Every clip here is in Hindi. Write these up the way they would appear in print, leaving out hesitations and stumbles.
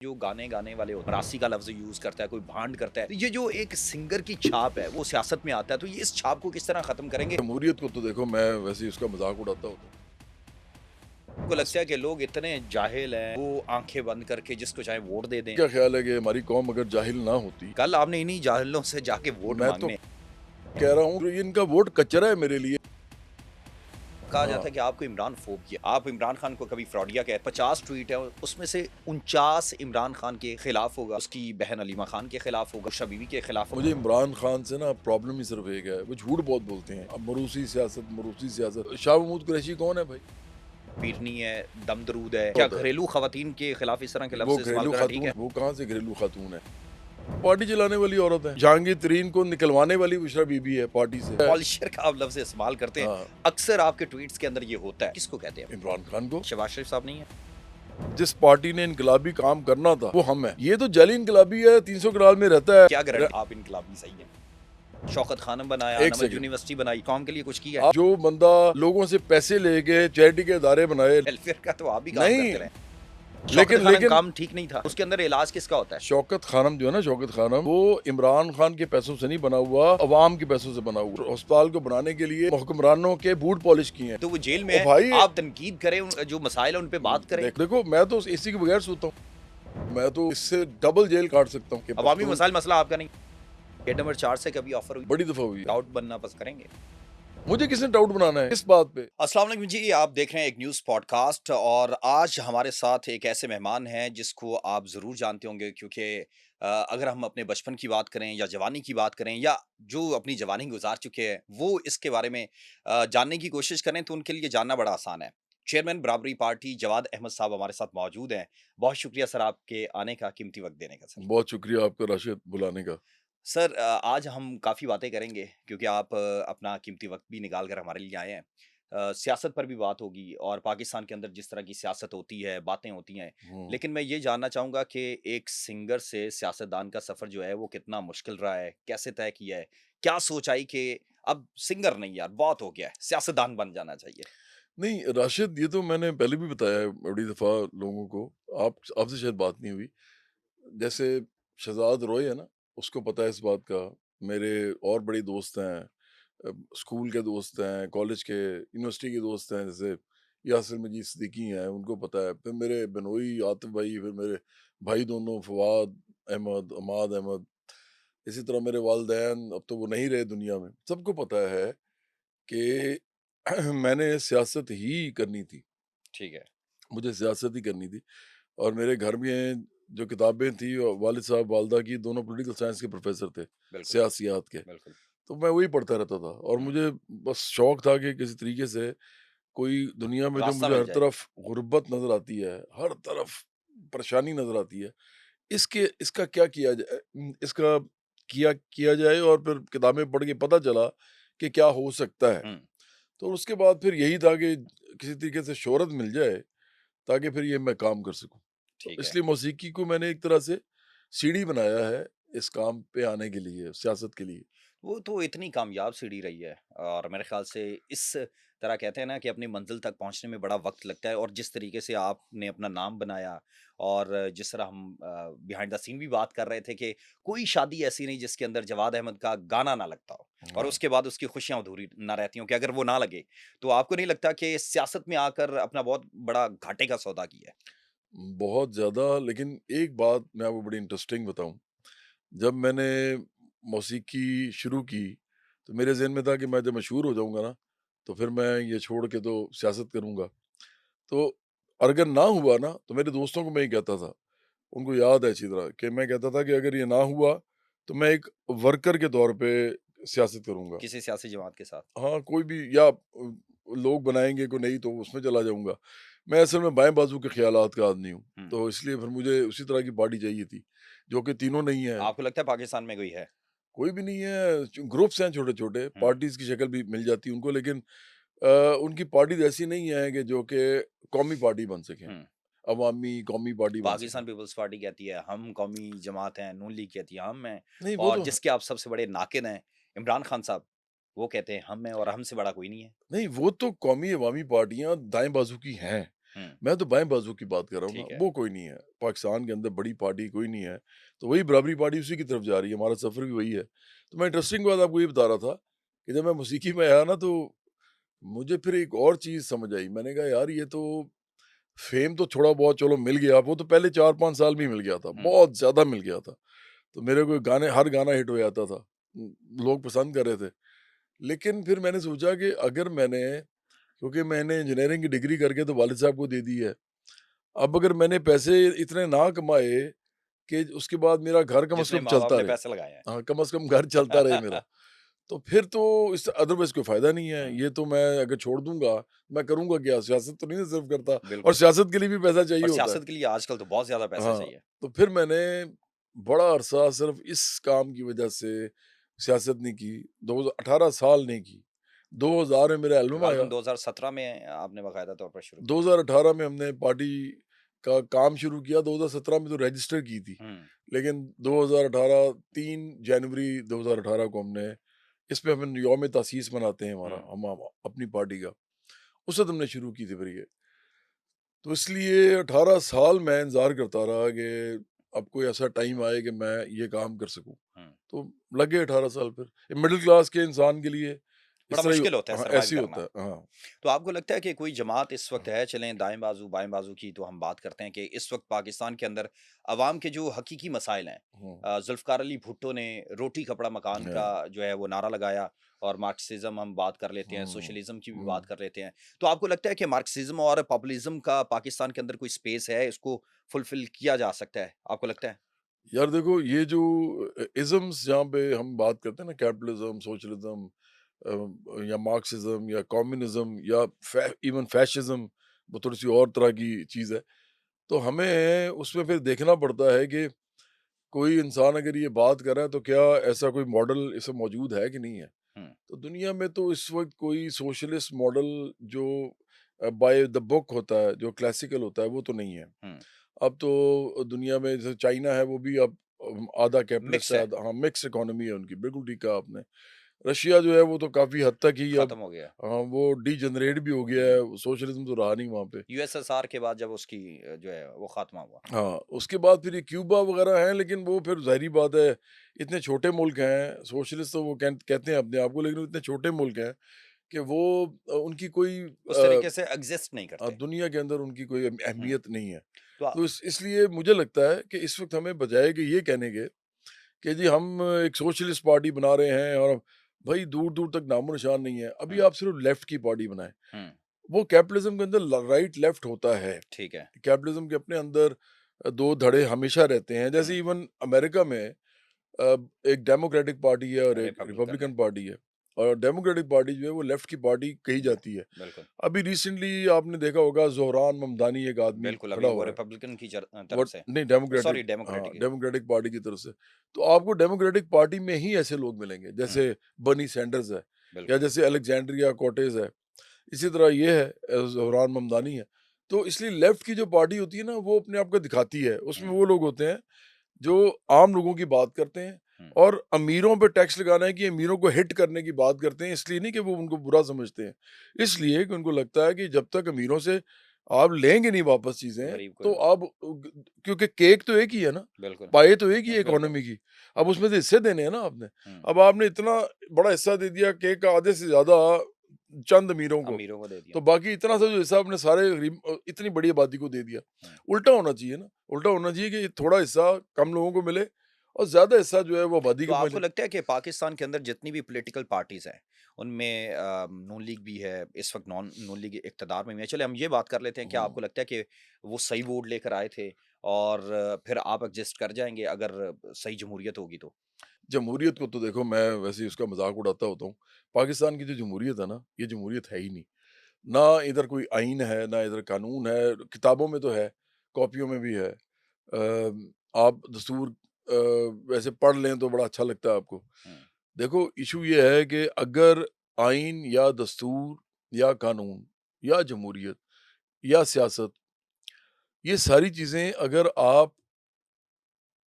जो गाने गाने वाले होते हैं, मरासी का लफ्ज़ यूज़ करता है, कोई भांड करता है। तो ये जो एक सिंगर की छाप है, वो सियासत में आता है, तो ये इस छाप को किस तरह ख़त्म करेंगे? जमहूरियत को तो देखो मैं वैसे ही उसका मज़ाक उड़ाता होता हूँ। आपको बस लगता है कि लोग इतने जाहिल हैं, वो आँखें बंद करके जिसको चाहे वोट दे दें? क्या ख़्याल है कि हमारी कौम अगर जाहिल ना होती, कल आपने इन्हीं जाहिलों से जाके वोट मैं तो माँगने कह रहा हूँ इनका वोट कचरा है मेरे लिए। कहा जाता है हाँ, कि आपको इमरान फोबिया आप इमरान खान को कभी फ्रॉडिया कहे 50 ट्वीट है उसमें से 49 इमरान खान के खिलाफ होगा, उसकी बहन अलीमा खान के खिलाफ होगा, उषा बीवी के खिलाफ मुझे इमरान खान से ना प्रॉब्लम ही सिर्फ़ एक है, वो झूठ बहुत बोलते हैं। अब मरूसी सियासत शाह महमूद कुरैशी कौन है भाई? पीटनी है, दम दरूद है, क्या होता है। घरेलू खवातीन के खिलाफ इस तरह के वो लफ्ज़ इस्तेमाल घरेलू करना ठीक खातून है? वो कहाँ से घरेलू खातून है? पार्टी चलाने वाली औरत है। जहांगीर तरीन को निकलवाने वाली बुशरा बीबी है पार्टी से। पॉलिशर का आप लफ्ज़ इस्तेमाल करते हैं, हाँ, अक्सर आपके ट्वीट्स के अंदर ये होता है, किसको कहते हैं? इमरान खान को। शहबाज शरीफ साहब नहीं है? जिस पार्टी ने इनकलाबी काम करना था, वो हम हैं। ये तो जाली इनकलाबी है, 300 कनाल में रहता है। क्या गारंटी आप इनकलाबी सही हैं? शौकत खानम बनाया, एक नमक सेकंड, यूनिवर्सिटी बनाई, कौम के लिए कुछ किया है? आप जो बंदा लोगों से पैसे लेके चैरिटी के इदारे बनाए, वेलफेयर का तो आप भी काम करते नहीं, रहे। शौकत लेकिन खानम लेकिन काम ठीक नहीं था, उसके अंदर इलाज किसका होता है? शौकत खानम जो है ना, शौकत खानम, वो इमरान खान के पैसों से नहीं बना हुआ, अवाम के पैसों से बना हुआ। अस्पताल को बनाने के लिए हुक्मरानों के बूट पॉलिश किए हैं। तो वो जेल में ओ है, भाई, आप तनकीद करें, जो मसाइल है उन पे बात करें। देखो मैं तो एसी के बगैर सोता हूँ। मैं तो इससे डबल जेल काट सकता हूँ कि अवामी पख्तून मसाइल मसला आपका नहीं। गेट नंबर 4 से कभी ऑफर हुई? बड़ी दफा हुई है। डाउट बनना पसंद करेंगे? मुझे किसने डाउट बनाना है इस बात पे? अस्सलाम वालेकुम जी, आप देख रहे हैं एक न्यूज़ पॉडकास्ट और आज हमारे साथ एक ऐसे मेहमान हैं जिसको आप ज़रूर जानते होंगे क्योंकि अगर हम अपने बचपन की बात करें या जवानी की बात करें या जो अपनी जवानी गुज़ार चुके हैं, वो इसके बारे में जानने की कोशिश करें तो उनके लिए जानना बड़ा आसान है। चेयरमैन बराबरी पार्टी जवाद अहमद साहब हमारे साथ मौजूद हैं। बहुत शुक्रिया सर आपके आने का, कीमती वक़्त देने का सर। बहुत शुक्रिया आपका राशिद बुलाने का। सर आज हम काफ़ी बातें करेंगे क्योंकि आप अपना कीमती वक़्त भी निकाल कर हमारे लिए आए हैं। सियासत पर भी बात होगी और पाकिस्तान के अंदर जिस तरह की सियासत होती है, बातें होती हैं। हुँ। लेकिन मैं ये जानना चाहूँगा कि एक सिंगर से सियासतदान का सफ़र जो है वो कितना मुश्किल रहा है? कैसे तय किया है? क्या सोच आई कि अब सिंगर नहीं यार बहुत हो गया है, सियासतदान बन जाना चाहिए? नहीं राशिद, ये तो मैंने पहले भी बताया है बड़ी दफ़ा लोगों को, आपसे शायद बात नहीं हुई। जैसे शहज़ाद रॉय है ना, उसको पता है इस बात का। मेरे और बड़े दोस्त हैं, स्कूल के दोस्त हैं, कॉलेज के, यूनिवर्सिटी के दोस्त हैं, जैसे यासिर मजीद सिद्दीकी हैं, उनको पता है। फिर मेरे बिनोई, आतिफ भाई, फिर मेरे भाई दोनों फवाद अहमद, अमाद अहमद, इसी तरह मेरे वालिदैन, अब तो वो नहीं रहे दुनिया में। सबको पता है कि मैंने सियासत ही करनी थी, ठीक है, मुझे सियासत ही करनी थी। और मेरे घर में जो किताबें थी, वालिद साहब वालिदा की दोनों पॉलिटिकल साइंस के प्रोफ़ेसर थे, बिल्कुल, सियासियात के। बिल्कुल। तो मैं वही पढ़ता रहता था और हुँ, मुझे बस शौक था कि किसी तरीके से कोई दुनिया में जो रास्ता मुझे मिल हर जाए। तरफ गुर्बत नज़र आती है, हर तरफ परेशानी नज़र आती है, इसका क्या किया जाए, इसका किया किया जाए। और फिर किताबें पढ़ के पता चला कि क्या हो सकता है। हुँ, तो उसके बाद फिर यही था कि किसी तरीके से शोहरत मिल जाए ताकि फिर ये मैं काम कर सकूँ। तो ठीक है। इसलिए मौसीकी को मैंने एक तरह से सीढ़ी बनाया है इस काम पे आने के लिए, सियासत के लिए। वो तो इतनी कामयाब सीढ़ी रही है और मेरे ख़्याल से इस तरह कहते हैं ना कि अपनी मंज़िल तक पहुँचने में बड़ा वक़्त लगता है और जिस तरीके से आपने अपना नाम बनाया और जिस तरह हम बिहाइंड द सीन भी बात कर रहे थे कि कोई शादी ऐसी नहीं जिसके अंदर जवाद अहमद का गाना ना लगता हो और हाँ, उसके बाद उसकी खुशियाँ अधूरी ना रहती हों कि अगर वो ना लगे, तो आपको नहीं लगता कि सियासत में आकर अपना बहुत बड़ा घाटे का सौदा किया है? बहुत ज़्यादा। लेकिन एक बात मैं आपको बड़ी इंटरेस्टिंग बताऊँ, जब मैंने मौसीकी शुरू की, तो मेरे ज़हन में था कि मैं जब मशहूर हो जाऊँगा ना, तो फिर मैं ये छोड़ के तो सियासत करूँगा। तो और अगर ना हुआ ना, तो मेरे दोस्तों को मैं ये कहता था, उनको याद है अच्छी तरह कि मैं कहता था कि अगर ये ना हुआ, तो मैं एक वर्कर के तौर पे सियासत करूँगा। किसी सियासी जमात के साथ? हाँ, कोई भी, या लोग बनाएँगे कोई नई तो उसमें चला जाऊँगा। मैं असल में बाएँ बाजू के ख़्यालात का आदमी हूँ, हुँ। तो इसलिए फिर मुझे उसी तरह की पार्टी चाहिए थी, जो कि तीनों नहीं है। आपको लगता है पाकिस्तान में कोई है? कोई भी नहीं है, ग्रुप्स हैं छोटे-छोटे, हुँ, पार्टीज़ की शक्ल भी मिल जाती है उनको, लेकिन उनकी पार्टीज़ ऐसी नहीं है कि जो कि कौमी पार्टी बन सकें, हुँ। अवामी कौमी पार्टी बन सकें। पाकिस्तान पीपल्स पार्टी कहती है हम कौमी जमात हैं, नून लीग कहती है हम हैं नहीं, वो और तो जिसके आप सबसे बड़े नाकिद हैं इमरान खान साहब, वो कहते हैं हम हैं और हमसे बड़ा कोई नहीं है। नहीं, वो तो कौमी अवामी पार्टियाँ दाएँ बाजू की हैं। हुँ, मैं तो बाएँ बाजू की बात कर रहा हूँ ना, ठीक है। वो कोई नहीं है। पाकिस्तान के अंदर बड़ी पार्टी कोई नहीं है, तो वही बराबरी पार्टी उसी की तरफ जा रही है, हमारा सफ़र भी वही है। तो मैं इंटरेस्टिंग बात आपको ये बता रहा था कि जब मैं मौसीकी में आया ना तो मुझे फिर एक और चीज़ समझ आई। मैंने कहा यार ये तो फ़ेम तो थोड़ा बहुत चलो मिल गया, वो तो पहले 4-5 साल में ही मिल गया था, हुँ, बहुत ज़्यादा मिल गया था। तो मेरे को गाने हर गाना हिट हो जाता था। लोग पसंद कर रहे थे। लेकिन फिर मैंने सोचा कि अगर मैंने क्योंकि मैंने इंजीनियरिंग की डिग्री करके तो वालिद साहब को दे दी है। अब अगर मैंने पैसे इतने ना कमाए कि उसके बाद मेरा घर कम से जितने कम माँ-बाप चलता ने रहे। पैसे लगाए हैं। हाँ, कम से कम घर चलता रहे मेरा। तो फिर तो इस अदरवाइज़ कोई फ़ायदा नहीं है। हुँ, ये तो मैं अगर छोड़ दूँगा, मैं करूँगा क्या? सियासत तो नहीं ना सिर्फ़ करता और बिल्कुल। सियासत के लिए भी पैसा चाहिए और होता है। सियासत के लिए आजकल तो बहुत ज़्यादा पैसा हाँ, चाहिए। तो फिर मैंने बड़ा अरसा सिर्फ़ इस काम की वज़ह से सियासत नहीं की, 18 साल नहीं की। 2000 में मेरा एल्बम तकरीबन आया। 2017 में आपने बाकायदा तौर पर शुरू किया। 2018 में हमने पार्टी का काम शुरू किया, 2017 में तो रजिस्टर की थी। हुँ, लेकिन 2018 3 जनवरी 2018 को हमने इसमें हम यौम तासीस मनाते हैं हुँ, हमारा हम अपनी पार्टी का, उस वक़्त हमने शुरू की थी फिर ये। तो इसलिए 18 साल मैं इंतज़ार करता रहा कि अब कोई ऐसा टाइम आए कि मैं ये काम कर सकूँ। हुँ। तो लगे 18 साल फिर। मिडल क्लास के इंसान के लिए बड़ा इस तरह ही मुश्किल होता है हाँ, सर्वाइव ऐसे ही होता करना। है। हाँ। तो आपको लगता है कि कोई जमात इस वक़्त है, चलें दाएँ बाज़ू, बाएँ बाज़ू की तो हम बात करते हैं कि इस वक़्त पाकिस्तान के अंदर अवाम के जो हकीकी मसाइल हैं हुँ, ज़ुल्फ़िकार अली भुट्टो ने रोटी कपड़ा मकान का हाँ। जो है वो नारा लगाया और मार्क्सिज़्म हम बात कर लेते हैं, हुँ, सोशलिज़्म की भी बात हुँ। कर लेते हैं। तो आपको लगता है कि मार्क्सिज़्म और पॉपुलिज़्म का पाकिस्तान के अंदर कोई स्पेस है, इसको फुलफ़िल किया जा सकता है, आपको लगता है? यार देखो ये जो इज़म्स जहाँ पे हम बात करते हैं ना कैपिटलिज़्म, सोशलिज़्म या मार्क्सिज़्म या कम्युनिज़्म या इवन फैशिज़्म वो थोड़ी-सी और तरह की चीज़ है। तो हमें उसमें फिर देखना पड़ता है कि कोई इंसान अगर ये बात कर रहा है तो क्या ऐसा कोई मॉडल इसमें मौजूद है कि नहीं है? हुँ, तो दुनिया में तो इस वक़्त कोई सोशलिस्ट मॉडल जो बाय द बुक होता है, जो क्लासिकल होता है वो तो नहीं है। हुँ। अब तो दुनिया में जैसे चाइना है वो भी अब आधा कैपिटलिस्ट मिक्स है है, आधा हाँ, मिक्स इकोनॉमी है उनकी, बिल्कुल ठीक कहा आपने। रशिया जो है वो तो काफ़ी हद तक ही अब ख़त्म हो गया। वो डिजेनरेट भी हो गया हुँ। है, सोशलिज़्म तो रहा नहीं वहाँ पे। यूएसएसआर के बाद जब उसकी जो है वो ख़ात्मा हुआ। हाँ, उसके बाद फिर ये क्यूबा वगैरह हैं लेकिन वो फिर ज़ाहिर-सी बात है इतने छोटे मुल्क हैं, सोशलिस्ट तो वो कहते हैं अपने आप को लेकिन वो इतने छोटे मुल्क हैं कि वो उनकी कोई उस तरीके से एग्ज़िस्ट नहीं करते। दुनिया के अंदर उनकी कोई हुँ, अहमियत नहीं है। तो तो इसलिए मुझे लगता है कि इस वक़्त हमें बजाए कि ये कहने के कि जी हम एक सोशलिस्ट पार्टी बना रहे हैं और भाई दूर-दूर तक नामो-निशान नहीं है। अभी हुँ, आप सिर्फ़ लेफ्ट की पार्टी बनाएँ। हुँ, वो कैपिटलिज़्म के अंदर राइट लेफ्ट होता है। ठीक है। कैपिटलिज़्म के अपने अंदर 2 धड़े हमेशा रहते हैं। हुँ, जैसे इवन अमेरिका में एक डेमोक्रेटिक पार्टी है और एक रिपब्लिकन है, रिपब्लिकन पार्टी है। और डेमोक्रेटिक पार्टी जो है वो लेफ्ट की पार्टी कही ब जाती है। बिल्कुल। अभी रिसेंटली आपने देखा होगा ज़ोहरान ममदानी एक आदमी बिल्कुल, खड़ा अभी वो हुआ है। रिपब्लिकन की वो तरफ से नहीं डेमोक्रेटिक सॉरी हाँ, डेमोक्रेटिक है। डेमोक्रेटिक पार्टी की तरफ से। तो आपको डेमोक्रेटिक पार्टी में ही ऐसे लोग मिलेंगे, हुँ, जैसे बर्नी सैंडर्स है या बिल्कुल। जैसे अलेक्जेंड्रिया कोर्टेज़ है। इसी तरह ये है ज़ोहरान ममदानी है। तो इसलिए लेफ्ट की जो पार्टी होती है ना, वो अपने आप को दिखाती है। उसमें हुँ, वो लोग होते हैं, जो आम लोगों की बात करते हैं हुँ, और अमीरों पे टैक्स लगाना है कि अमीरों को हिट करने की बात करते हैं, इसलिए नहीं कि वो उनको बुरा समझते हैं। इसलिए कि उनको लगता है कि जब तक अमीरों से आप लेंगे नहीं वापस चीज़ें, गरीब को तो आप क्योंकि केक तो एक ही है ना, बिल्कुल, पाई तो एक ही है बिल्कुल। इकोनॉमी की। अब उसमें से हिस्से देने हैं ना आपने। हुँ, अब आपने इतना बड़ा हिस्सा दे दिया केक का आधे से ज़्यादा चंद अमीरों को। अमीरों को दे दिया। तो बाकी इतना सा जो हिस्सा आपने सारे इतनी बड़ी आबादी को दे दिया। हुँ, उल्टा होना चाहिए ना, उल्टा होना चाहिए कि थोड़ा हिस्सा कम लोगों को मिले और ज़्यादा हिस्सा जो है वो आबादी तो को आपको मिले। लगता है कि पाकिस्तान के अंदर जितनी भी पॉलिटिकल पार्टीज़ हैं, उनमें नून लीग भी है, इस वक़्त नून लीग इक़्तिदार में भी है। चलिए हम ये बात कर लेते हैं, क्या हुँ, आपको लगता है कि वो सही वोट लेकर आए थे और फिर आप एडजस्ट कर जाएँगे अगर सही जमहूरियत होगी तो? जमहूरियत को तो देखो मैं वैसे ही उसका मज़ाक उड़ाता होता हूँ। पाकिस्तान की जो जमहूरियत है ना, ये जमहूरियत है ही नहीं। ना इधर कोई आईन है, ना इधर कानून है, किताबों में तो है, कॉपियों में भी है। आप दस्तूर वैसे पढ़ लें तो बड़ा अच्छा लगता है आपको। हुँ, देखो इश्यू ये है कि अगर आइन या दस्तूर या कानून या जमहूरियत या सियासत ये सारी चीज़ें अगर आप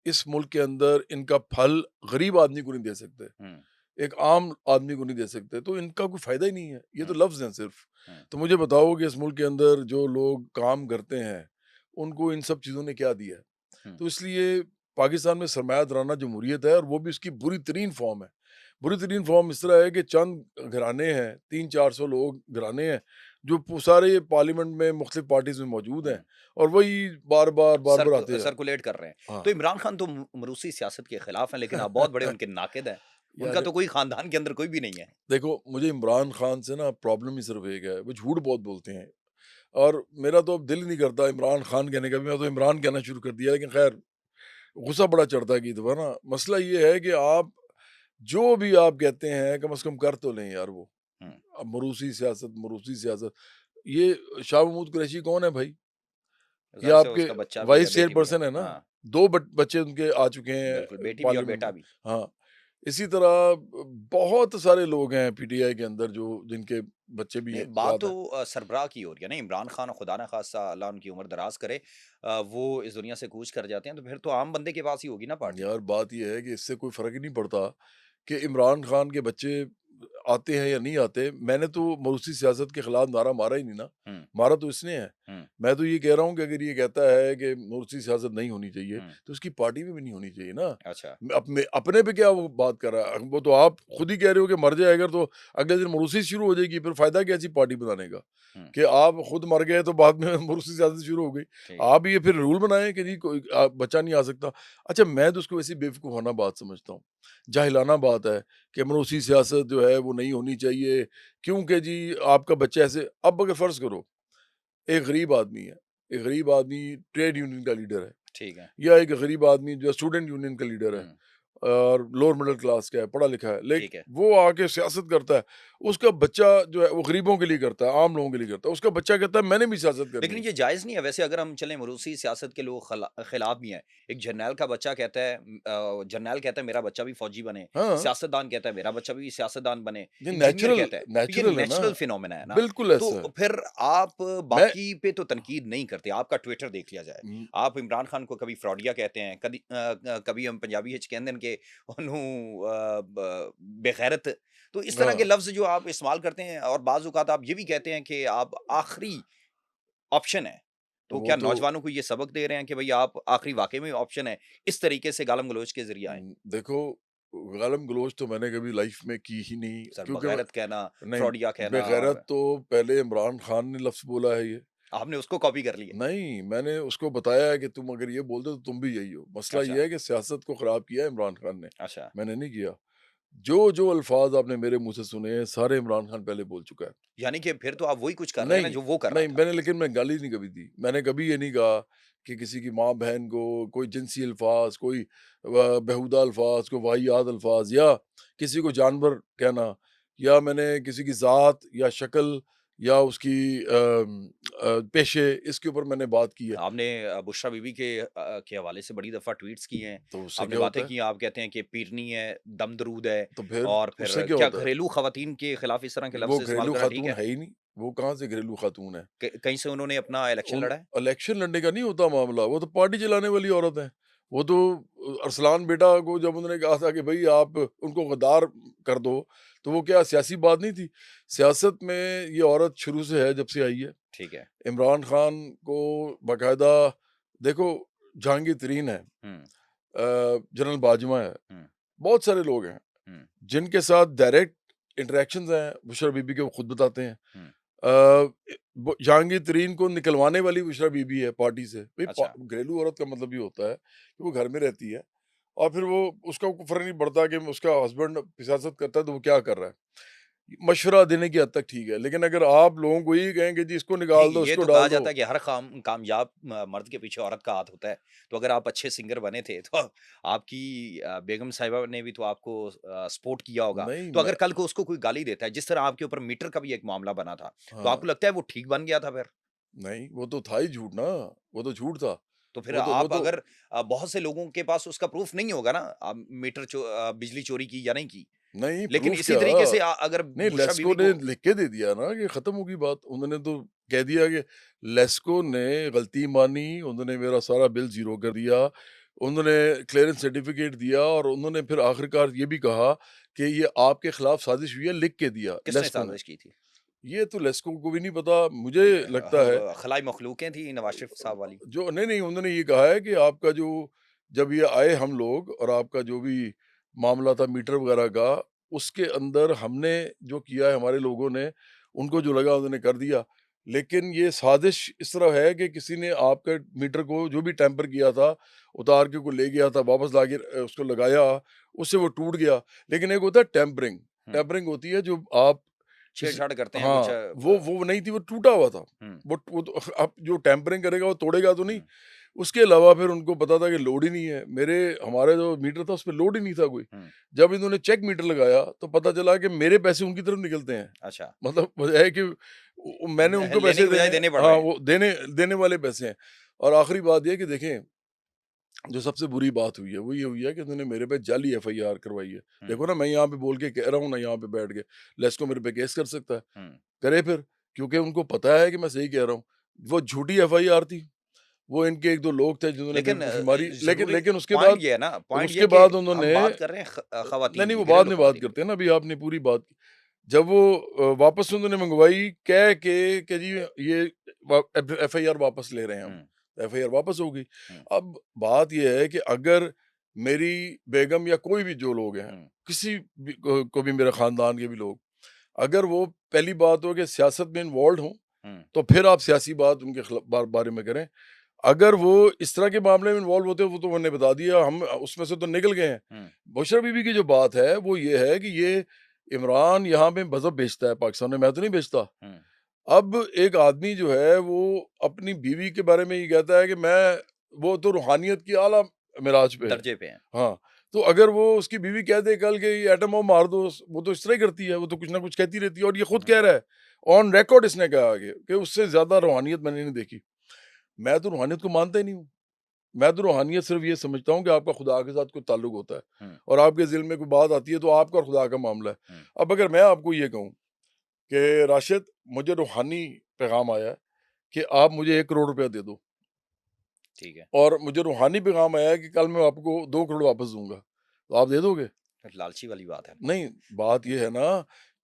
इस मुल्क के अंदर इनका फल गरीब आदमी को नहीं दे सकते, हुँ, एक आम आदमी को नहीं दे सकते, तो इनका कोई फ़ायदा ही नहीं है, ये तो हुँ, लफ्ज़ हैं सिर्फ़। हुँ, तो मुझे बताओ कि इस मुल्क के अंदर जो लोग काम करते हैं, उनको इन सब चीज़ों ने क्या दिया है? हुँ, तो इसलिए पाकिस्तान में सरमायादाराना जमहूरियत है और वो भी उसकी बुरी तरीन फ़ॉर्म है। बुरी तरीन फ़ॉर्म इस तरह है कि चंद घराने हैं, 300-400 लोग घराने हैं, जो सारे पार्लियामेंट में मुख्तलिफ पार्टीज़ में मौजूद हैं हुँ। और वही बार-बार, बार-बार आते हैं। सर्कुलेट कर रहे हैं। हाँ। तो इमरान खान तो मरूसी सियासत के खिलाफ हैं, लेकिन आप बहुत बड़े उनके नाक़िद हैं। उनका यार तो कोई ख़ानदान के अंदर कोई भी नहीं है। देखो, मुझे इमरान खान से ना प्रॉब्लम ही सिर्फ़ एक है, वो झूठ बहुत बोलते हैं और मेरा तो अब दिल ही नहीं करता इमरान खान कहने का भी, मैं तो इमरान कहना शुरू कर दिया, लेकिन ख़ैर गुस्सा बड़ा चढ़ता है कई दफ़ा ना। मसला ये है कि आप जो भी आप कहते हैं, कम से कम कर तो लें यार वो। हुँ, अब मरूसी सियासत, ये शाह महमूद कुरैशी कौन है भाई? ये ज़ाहिर-सी है आपके उसका बच्चा भी है, वाइस बेटी भी है। चेयरपर्सन है ना, हाँ, 2 बच्चे उनके आ चुके बिल्कुल, हैं बेटी भी और पार्लियामेंट बेटा में। भी। हाँ, इसी तरह बहुत सारे लोग हैं पीटीआई के अंदर जो जिनके बच्चे भी नहीं, हैं बात साथ तो हैं। सरबराह की हो रही है ना, इमरान खान खुदा न खास्ता अल्लाह उनकी उम्र दराज़ करे वो इस दुनिया से कूच कर जाते हैं, तो फिर तो आम बंदे के पास ही होगी ना पार्टी। यार बात ये है कि इससे कोई फ़र्क ही नहीं पड़ता कि इमरान खान के बच्चे आते हैं या नहीं आते। मैंने तो मरूसी सियासत के खिलाफ नारा मारा ही नहीं ना, हुँ, मारा तो इसने है। हुँ, मैं तो ये कह रहा हूँ कि अगर ये कहता है कि मरूसी सियासत नहीं होनी चाहिए, हुँ, तो उसकी पार्टी में भी नहीं होनी चाहिए ना। अच्छा। अपने पे क्या वो बात कर रहा है? वो तो आप खुद ही कह रहे हो कि मर जाए अगर तो अगले दिन मरूसी शुरू हो जाएगी, फिर फ़ायदा क्या ऐसी पार्टी बनाने का? हुँ, कि आप खुद मर गए तो बाद में मरूसी सियासत शुरू हो गई। ठीक है। आप ये फिर रूल बनाएँ कि जी कोई बच्चा नहीं आ सकता। अच्छा, मैं तो उसको ऐसी बेवकूफ़ाना बात समझता हूँ। जाहिलाना बात है कि मरूसी सियासत जो है वो नहीं होनी चाहिए, क्योंकि जी आपका बच्चा ऐसे, अब अगर फ़र्ज़ करो एक गरीब आदमी है, एक गरीब आदमी ट्रेड यूनियन का लीडर है ठीक है। या एक गरीब आदमी जो स्टूडेंट यूनियन का लीडर है हुँ, और लोअर मिडिल क्लास का है, पढ़ा लिखा है, ठीक है। वो आके सियासत करता है। उसका बच्चा जो है वो गरीबों के लिए करता है, आम लोगों के लिए करता है। उसका बच्चा कहता है मैंने भी सियासत करनी लेकिन है। ये जायज़ नहीं है वैसे अगर हम चलें मरूसी सियासत के लोग खिलाफ भी हैं। एक जर्नैल का बच्चा कहता है जर्नैल कहता है मेरा बच्चा भी फ़ौजी बने, हाँ, सियासतदान कहता है मेरा बच्चा भी सियासतदान बने, ये इंजीनियर नेचुरल कहता है। तो ये नेचुरल है ना, नेचुरल फिनोमेना है ना। बिल्कुल तो ऐसा है। फिर आप मैं बाकी पे तो तनकीद नहीं करते, आपका ट्विटर देख लिया जाए। उम, आप इमरान खान को कभी फ्रॉडिया कहते हैं, कभी हम पंजाबी विच कहंदे न कि ओन्हू बेगैरत। तो इस तरह के हाँ, लफ्ज़ जो आप इस्तेमाल करते हैं और बाज़ औक़ात आप ये भी कहते हैं कि आप आखिरी ऑप्शन है। तो वो क्या तो नौजवानों को ये सबक दे रहे हैं कि भई आप आखिरी वाक़ई में ऑप्शन है, इस तरीके से गालम-गलौच के ज़रिए आएँ? देखो गालम-गलोच तो मैंने कभी लाइफ़ में की ही नहीं, सर क्योंकि मैं बग़ैरत कहना, नहीं, फ्रॉडिया कहना बेगैरत और तो पहले इमरान खान ने लफ्ज़ बोला है ये। आपने उसको कॉपी कर ली है। नहीं, मैंने उसको बताया है कि तुम अगर ये बोल दो तो तुम भी यही हो। मसला अच्छा, ये है कि सियासत को ख़राब किया है इमरान खान ने, अच्छा। मैंने नहीं किया। जो अल्फ़ाज़ आपने मेरे मुँह से सुने हैं, सारे इमरान खान पहले बोल चुका है। यानी कि फिर तो आप वही कुछ कर रहे हैं ना नहीं, जो वो कर रहा नहीं, था। मैंने गाली नहीं कभी दी। मैंने कभी ये नहीं कहा कि किसी की माँ-बहन को कोई जिनसी अल्फ़ाज़, कोई बेहुदा अल्फ़ाज़, कोई वाहियात अल्फ़ाज़ या किसी को जानवर कहना, या मैंने किसी की ज़ात या शक्ल या उसकी पेशे, इसके ऊपर मैंने बात की है। आपने बुशरा बीबी के हवाले से बड़ी दफ़ा ट्वीट्स किए हैं। तो उससे आपने क्या बातें होता है? की, आप कहते हैं कि पीरनी है, दम दरूद है तो फिर और उससे फिर क्या क्या होता है? घरेलू ख़वातीन के खिलाफ इस तरह के वो लफ़्ज़ इस्तेमाल घरेलू करना ठीक खातून है? है ही नहीं, वो कहाँ से घरेलू खातून है? कहीं से उन्होंने अपना इलेक्शन उन लड़ा है? इलेक्शन लड़ने का नहीं होता मामला, वो तो पार्टी चलाने वाली औरत है। वो तो अरसलान बेटा को जब उन्होंने कहा था कि भई आप उनको गद्दार कर दो, तो वो क्या सियासी बात नहीं थी? सियासत में ये औरत शुरू से है, जब से आई है। ठीक है। इमरान खान को बाकायदा देखो, जहांगीर तरीन है, हुँ, जनरल बाजवा है, हुँ, बहुत सारे लोग हैं, हुँ, जिनके साथ डायरेक्ट इंटरैक्शंस हैं, बुशरा बीबी के वो खुद बताते हैं। हुँ। अ, जहांगीर तरीन को निकलवाने वाली बुशरा बीबी है पार्टी से। भाई अच्छा। घरेलू औरत का मतलब ये होता है कि वो घर में रहती है और फिर वो उसका कोई फर्क नहीं पड़ता कि उसका हस्बैंड सियासत करता है तो वो क्या कर रहा है। मशवरा देने की हद तक ठीक है, लेकिन अगर आप लोगों को यही कहें कि जी इसको नहीं, निकाल दो, ये इसको तो कहा डाल दो। जाता है कि हर कामयाब मर्द के पीछे औरत का हाथ होता है। तो अगर आप अच्छे सिंगर बने थे तो आपकी बेगम साहिबा ने भी तो आपको सपोर्ट किया होगा। नहीं तो मैं अगर कल को उसको कोई गाली देता है, जिस तरह आपके ऊपर मीटर का भी एक मामला बना था, तो हाँ, आपको लगता है वो ठीक बन गया था फिर? नहीं वो तो था ही झूठ ना, वो तो झूठ था। तो फिर वो आप तो अगर बहुत से लोगों के पास उसका प्रूफ नहीं होगा ना बिजली चोरी की या नहीं की। नहीं लेकिन प्रूफ इसी क्या, तरीके से अगर नहीं बुशरा लेस्को बीवी ने को लिख के दे दिया ना कि खत्म होगी बात। उन्होंने तो कह दिया कि लेस्को ने गलती मानी, उन्होंने मेरा सारा बिल ज़ीरो कर दिया। उन्होंने क्लीयरेंस सर्टिफिकेट दिया और उन्होंने फिर आखिरकार ये भी कहा कि ये आपके खिलाफ साजिश हुई है, लिख के दिया किसने लेस्को ने। साजिश की थी? ये तो लेस्को को भी नहीं पता, मुझे लगता है खलाई मखलूकें थी नवाज शरीफ साहब वाली? जो नहीं, नहीं उन्होंने ये कहा है कि आपका जो जब ये आए हम लोग और आपका जो भी मामला था मीटर वगैरह का, उसके अंदर हमने जो किया है हमारे लोगों ने, उनको जो लगा उन्होंने कर दिया। लेकिन ये साज़िश इस तरह है कि किसी ने आपके मीटर को जो भी टेम्पर किया था, उतार के को ले गया था, वापस ला के उसको लगाया, उससे वो टूट गया। लेकिन एक होता है टेम्परिंग, हुँ, टेम्परिंग होती है जो आप किसी छेड़-छाड़ करते हैं कुछ हाँ, वो नहीं थी, वो टूटा हुआ था। हुँ, वो तो अब जो टेम्परिंग करेगा वो तोड़ेगा तो नहीं। हुँ, उसके अलावा फिर उनको पता था कि लोड ही नहीं है। हमारा जो मीटर था उसपे लोड ही नहीं था कोई। हुँ, जब इन्होंने चेक मीटर लगाया तो पता चला कि मेरे पैसे उनकी तरफ निकलते हैं। अच्छा। मतलब वजह है कि मैंने उनको लेने पैसे की बजाय देने हैं देने पड़ हाँ, रहे हैं। वो देने देने वाले पैसे हैं। और आखिरी बात ये है कि देखें, जो सबसे बुरी बात हुई है वो ये हुई है कि इन्होंने मेरे पे जाली एफआईआर करवाई है। हुँ, देखो ना, मैं यहाँ पे बोल के कह रहा हूँ ना, यहाँ पे बैठ के लेस्को मेरे पे केस कर सकता है। हुँ। करे फिर, क्योंकि उनको पता है कि मैं सही कह रहा हूँ। वो झूठी एफआईआर थी। वो इनके 1-2 लोग थे जिन्होंने लेकिन बेवकूफ़ी मारी, लेकिन ज़रूरी लेकिन पॉइंट ये है ना, पॉइंट ये है उसके कि बाद हम उन्होंने बात कर रहे हैं नहीं, ख़वातीन नहीं की, वो बाद घरेलू में बात ख़वातीन की। करते हैं ना, अभी आपने पूरी बात की। जब वो वापस उन्होंने मंगवाई कह के जी ये एफआईआर वापस ले रहे हैं हम। हुँ, एफआईआर वापस हो गई। हुँ, अब बात ये है कि अगर मेरी बेगम या कोई भी जो लोग हैं, हुँ, किसी भी को भी मेरे ख़ानदान के भी लोग, अगर वो पहली बात हो कि सियासत में इन्वॉल्वड हों, हुँ, तो फिर आप सियासी बात उनके बारे में करें। अगर वो इस तरह के मामले में इन्वॉल्व होते हैं, वो तो मैंने बता दिया, हम उसमें से तो निकल गए हैं। हुँ, बुशरा बीबी की जो बात है वो ये है कि ये इमरान यहाँ पे मज़हब बेचता है पाकिस्तान में, मैं तो नहीं बेचता। हुँ, अब एक आदमी जो है वो अपनी बीवी के बारे में ये कहता है कि मैं वो तो रूहानियत की आला मिराज पे है। दर्जे पे हैं। हाँ, तो अगर वो उसकी बीवी कह दे कल के ये एटम बम मार दो, वो तो इस तरह ही करती है, वो तो कुछ ना कुछ कहती रहती है और ये खुद हुँ, कह रहा है। ऑन रिकॉर्ड इसने कहा आगे कि उससे ज़्यादा रूहानियत मैंने नहीं देखी। मैं तो रूहानियत को मानता ही नहीं हूँ। मैं तो रूहानियत सिर्फ़ ये समझता हूँ कि आपका खुदा के साथ कोई ताल्लुक होता है हुँ, और आपके दिल में कोई बात आती है तो आपका और खुदा का मामला है। हुँ, अब अगर मैं आपको ये कहूँ कि राशिद, मुझे रूहानी पैगाम आया है कि आप मुझे 1 करोड़ रुपया दे दो ठीक है। और मुझे रूहानी पैगाम आया है कि कल मैं आपको 2 करोड़ वापस दूँगा, तो आप दे दोगे? लालची वाली बात है। नहीं, बात ये है ना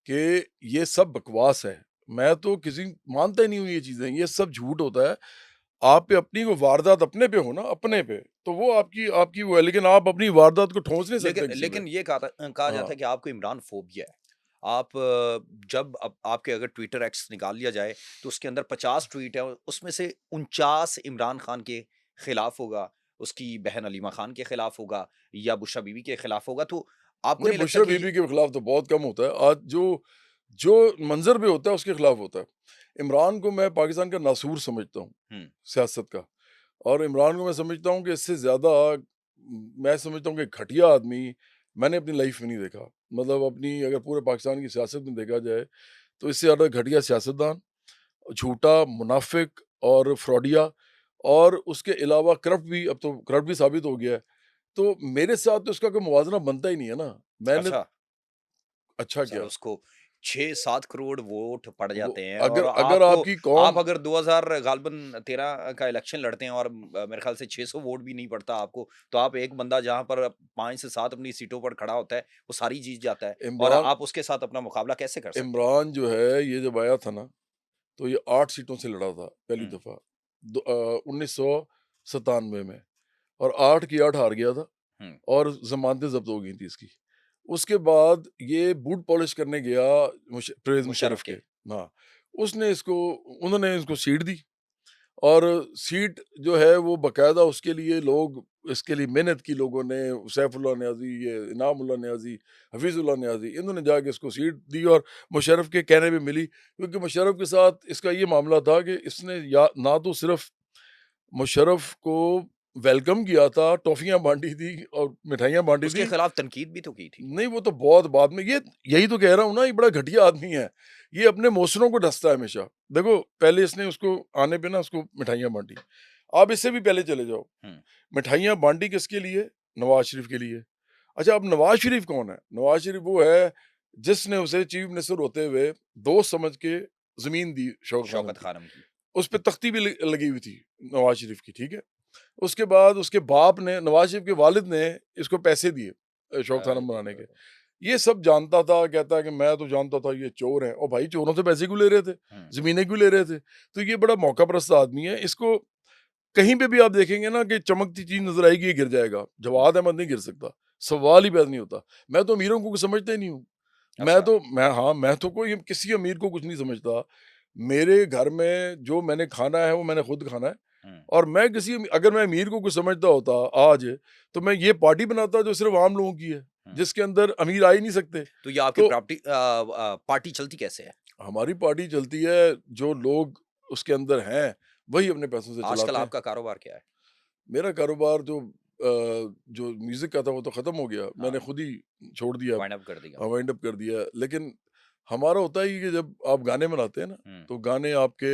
कि ये सब बकवास है। मैं तो किसी मानता ही नहीं हूँ ये चीज़ें, ये सब झूठ होता है। आप पे अपनी वो वारदात अपने पे हो ना, अपने पे, तो वो आपकी आपकी वो है, लेकिन आप अपनी वारदात को ठोंस नहीं सकते लेकिन किसी पे। लेकिन ये कहा जाता हाँ, है कि आपको इमरान फ़ोबिया है। आप जब अब आपके अगर ट्विटर एक्स निकाल लिया जाए, तो उसके अंदर 50 ट्वीट है, उसमें से 49 इमरान खान के खिलाफ होगा, उसकी बहन अलीमा खान के खिलाफ होगा या बुशरा बीवी के खिलाफ होगा। तो आपको नहीं नहीं लगता बुशरा कि ये बीबी के खिलाफ तो बहुत कम होता है। आज जो जो मंज़र पे होता है उसके खिलाफ होता है। इमरान को मैं पाकिस्तान का नासूर समझता हूँ, हुँ, सियासत का। और इमरान को मैं समझता हूँ कि इससे ज़्यादा मैं समझता हूँ कि घटिया आदमी मैंने अपनी लाइफ में नहीं देखा। मतलब अपनी अगर पूरे पाकिस्तान की सियासत में देखा जाए, तो इससे ज़्यादा घटिया सियासतदान, झूठा, मुनाफ़िक और फ्रॉडिया और उसके अलावा करप्ट भी, अब तो करप्ट भी साबित हो गया है। तो मेरे साथ तो इसका कोई मुवाज़ना बनता ही नहीं है ना। मैंने अच्छा, अच्छा सर क्या? उसको 6-7 करोड़ वोट पड़ वो जाते हैं और अगर अगर आपकी आप कौम अगर 2000 गालिबन 13 का इलेक्शन लड़ते हैं और मेरे ख़्याल से 600 वोट भी नहीं पड़ता आपको, तो आप एक बंदा जहाँ पर 5 से 7 अपनी सीटों पर खड़ा होता है, वो सारी जीत जाता है और इमरान आप उसके साथ अपना मुकाबला कैसे कर सकते हैं? इमरान जो है ये जब आया था ना, तो ये 8 सीटों से लड़ा था पहली हुँ, दफ़ा 1997 में और 8 की 8 हार गया था हुँ, और ज़मानतें ज़ब्त हो गई थी इसकी। उसके बाद ये बूट पॉलिश करने गया परवेज़ मुशर्रफ मुशर्रफ के। के। हाँ, उसने इसको उन्होंने इसको सीट दी और सीट जो है वो बाकायदा उसके लिए लोग इसके लिए मेहनत की लोगों ने, सैफुल्लाह नियाज़ी, ये इनामुल्लाह नियाज़ी, हफ़ीज़ुल्लाह नियाज़ी, इन्होंने जाके इसको सीट दी और मुशर्रफ के कहने पे मिली, क्योंकि मुशर्रफ के साथ इसका ये मामला था कि इसने या ना तो सिर्फ़ मुशर्रफ को वेलकम किया था, टॉफ़ियाँ बाँटी थी और मिठाइयाँ बाँटी उसके थी। खिलाफ तनकीद भी तो की थी। नहीं, वो तो बहुत बाद में, ये यही तो कह रहा हूँ ना, ये बड़ा घटिया आदमी है। ये अपने मौसरों को डसता है हमेशा। देखो, पहले इसने उसको आने पे ना उसको मिठाइयाँ बाँटी। आप इससे भी पहले चले जाओ, हुँ, मिठाइयाँ बाँटी किसके लिए? नवाज़ शरीफ के लिए। अच्छा, अब नवाज़ शरीफ कौन है? नवाज़ शरीफ वो है जिसने उसे चीफ़ मिनिस्टर होते हुए दोस्त समझ के ज़मीन दी शौकत खानम शौकत की। खानम की। उस पे तख्ती भी लगी हुई थी नवाज़ शरीफ की, ठीक है? उसके बाद उसके बाप ने, नवाज शरीफ के वालिद ने इसको पैसे दिए शौकत खाना अरे बनाने के। बाबा! ये सब जानता था, कहता है कि मैं तो जानता था ये चोर हैं। और भाई चोरों से पैसे क्यों ले रहे थे? हुँ, ज़मीनें क्यों ले रहे थे? तो ये बड़ा मौका परस्त आदमी है। इसको कहीं पे भी आप देखेंगे ना कि चमकती चीज़ नज़र आएगी, ये गिर जाएगा। हुँ, जवाद अहमद नहीं गिर सकता, सवाल ही पैदा नहीं होता। मैं तो अमीरों को कुछ समझता ही नहीं हूँ। अच्छा। मैं तो कोई किसी अमीर को कुछ नहीं समझता। मेरे घर में जो मैंने खाना है, वो मैंने खुद खाना है। हुँ, और मैं अगर मैं अमीर को कुछ समझता होता आज, तो मैं ये पार्टी बनाता जो सिर्फ़ आम लोगों की है, हुँ। जिसके अंदर अमीर आ ही नहीं सकते। तो ये आपकी तो पार्टी चलती कैसे है? हमारी पार्टी चलती है, जो लोग उसके अंदर हैं, वही अपने पैसों से आजकल चलाते हैं। आपका कारोबार क्या है? मेरा कारोबार जो म्यूज़िक का था वो तो ख़त्म हो गया। मैंने हाँ, खुद ही छोड़ दिया, वाइंड अप कर दिया। वाइंड अप कर दिया। लेकिन हमारा होता है कि जब आप गाने बनाते हैं ना, हुँ, तो गाने आपके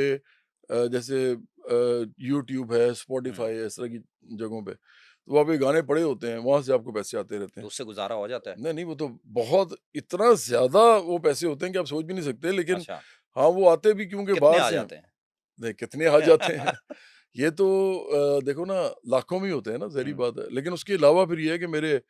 जैसे यूट्यूब है, हुँ। स्पॉटिफ़ाई है, इस तरह की जगहों पे, तो वहाँ पे गाने पड़े होते हैं, वहाँ से आपको पैसे आते रहते तो हैं। उससे गुज़ारा हो जाता है? नहीं, नहीं, वो तो बहुत इतना ज़्यादा वो पैसे होते हैं कि आप सोच भी नहीं सकते, लेकिन अच्छा, हाँ, वो आते भी क्योंकि कितने बाहर आ से हैं। जाते हैं? नहीं, कितने आ जाते हैं, ये तो देखो ना, लाखों में ही होते हैं ना, ज़ाहिर-सी हुँ, बात है। लेकिन उसके अलावा फिर ये है कि मेरे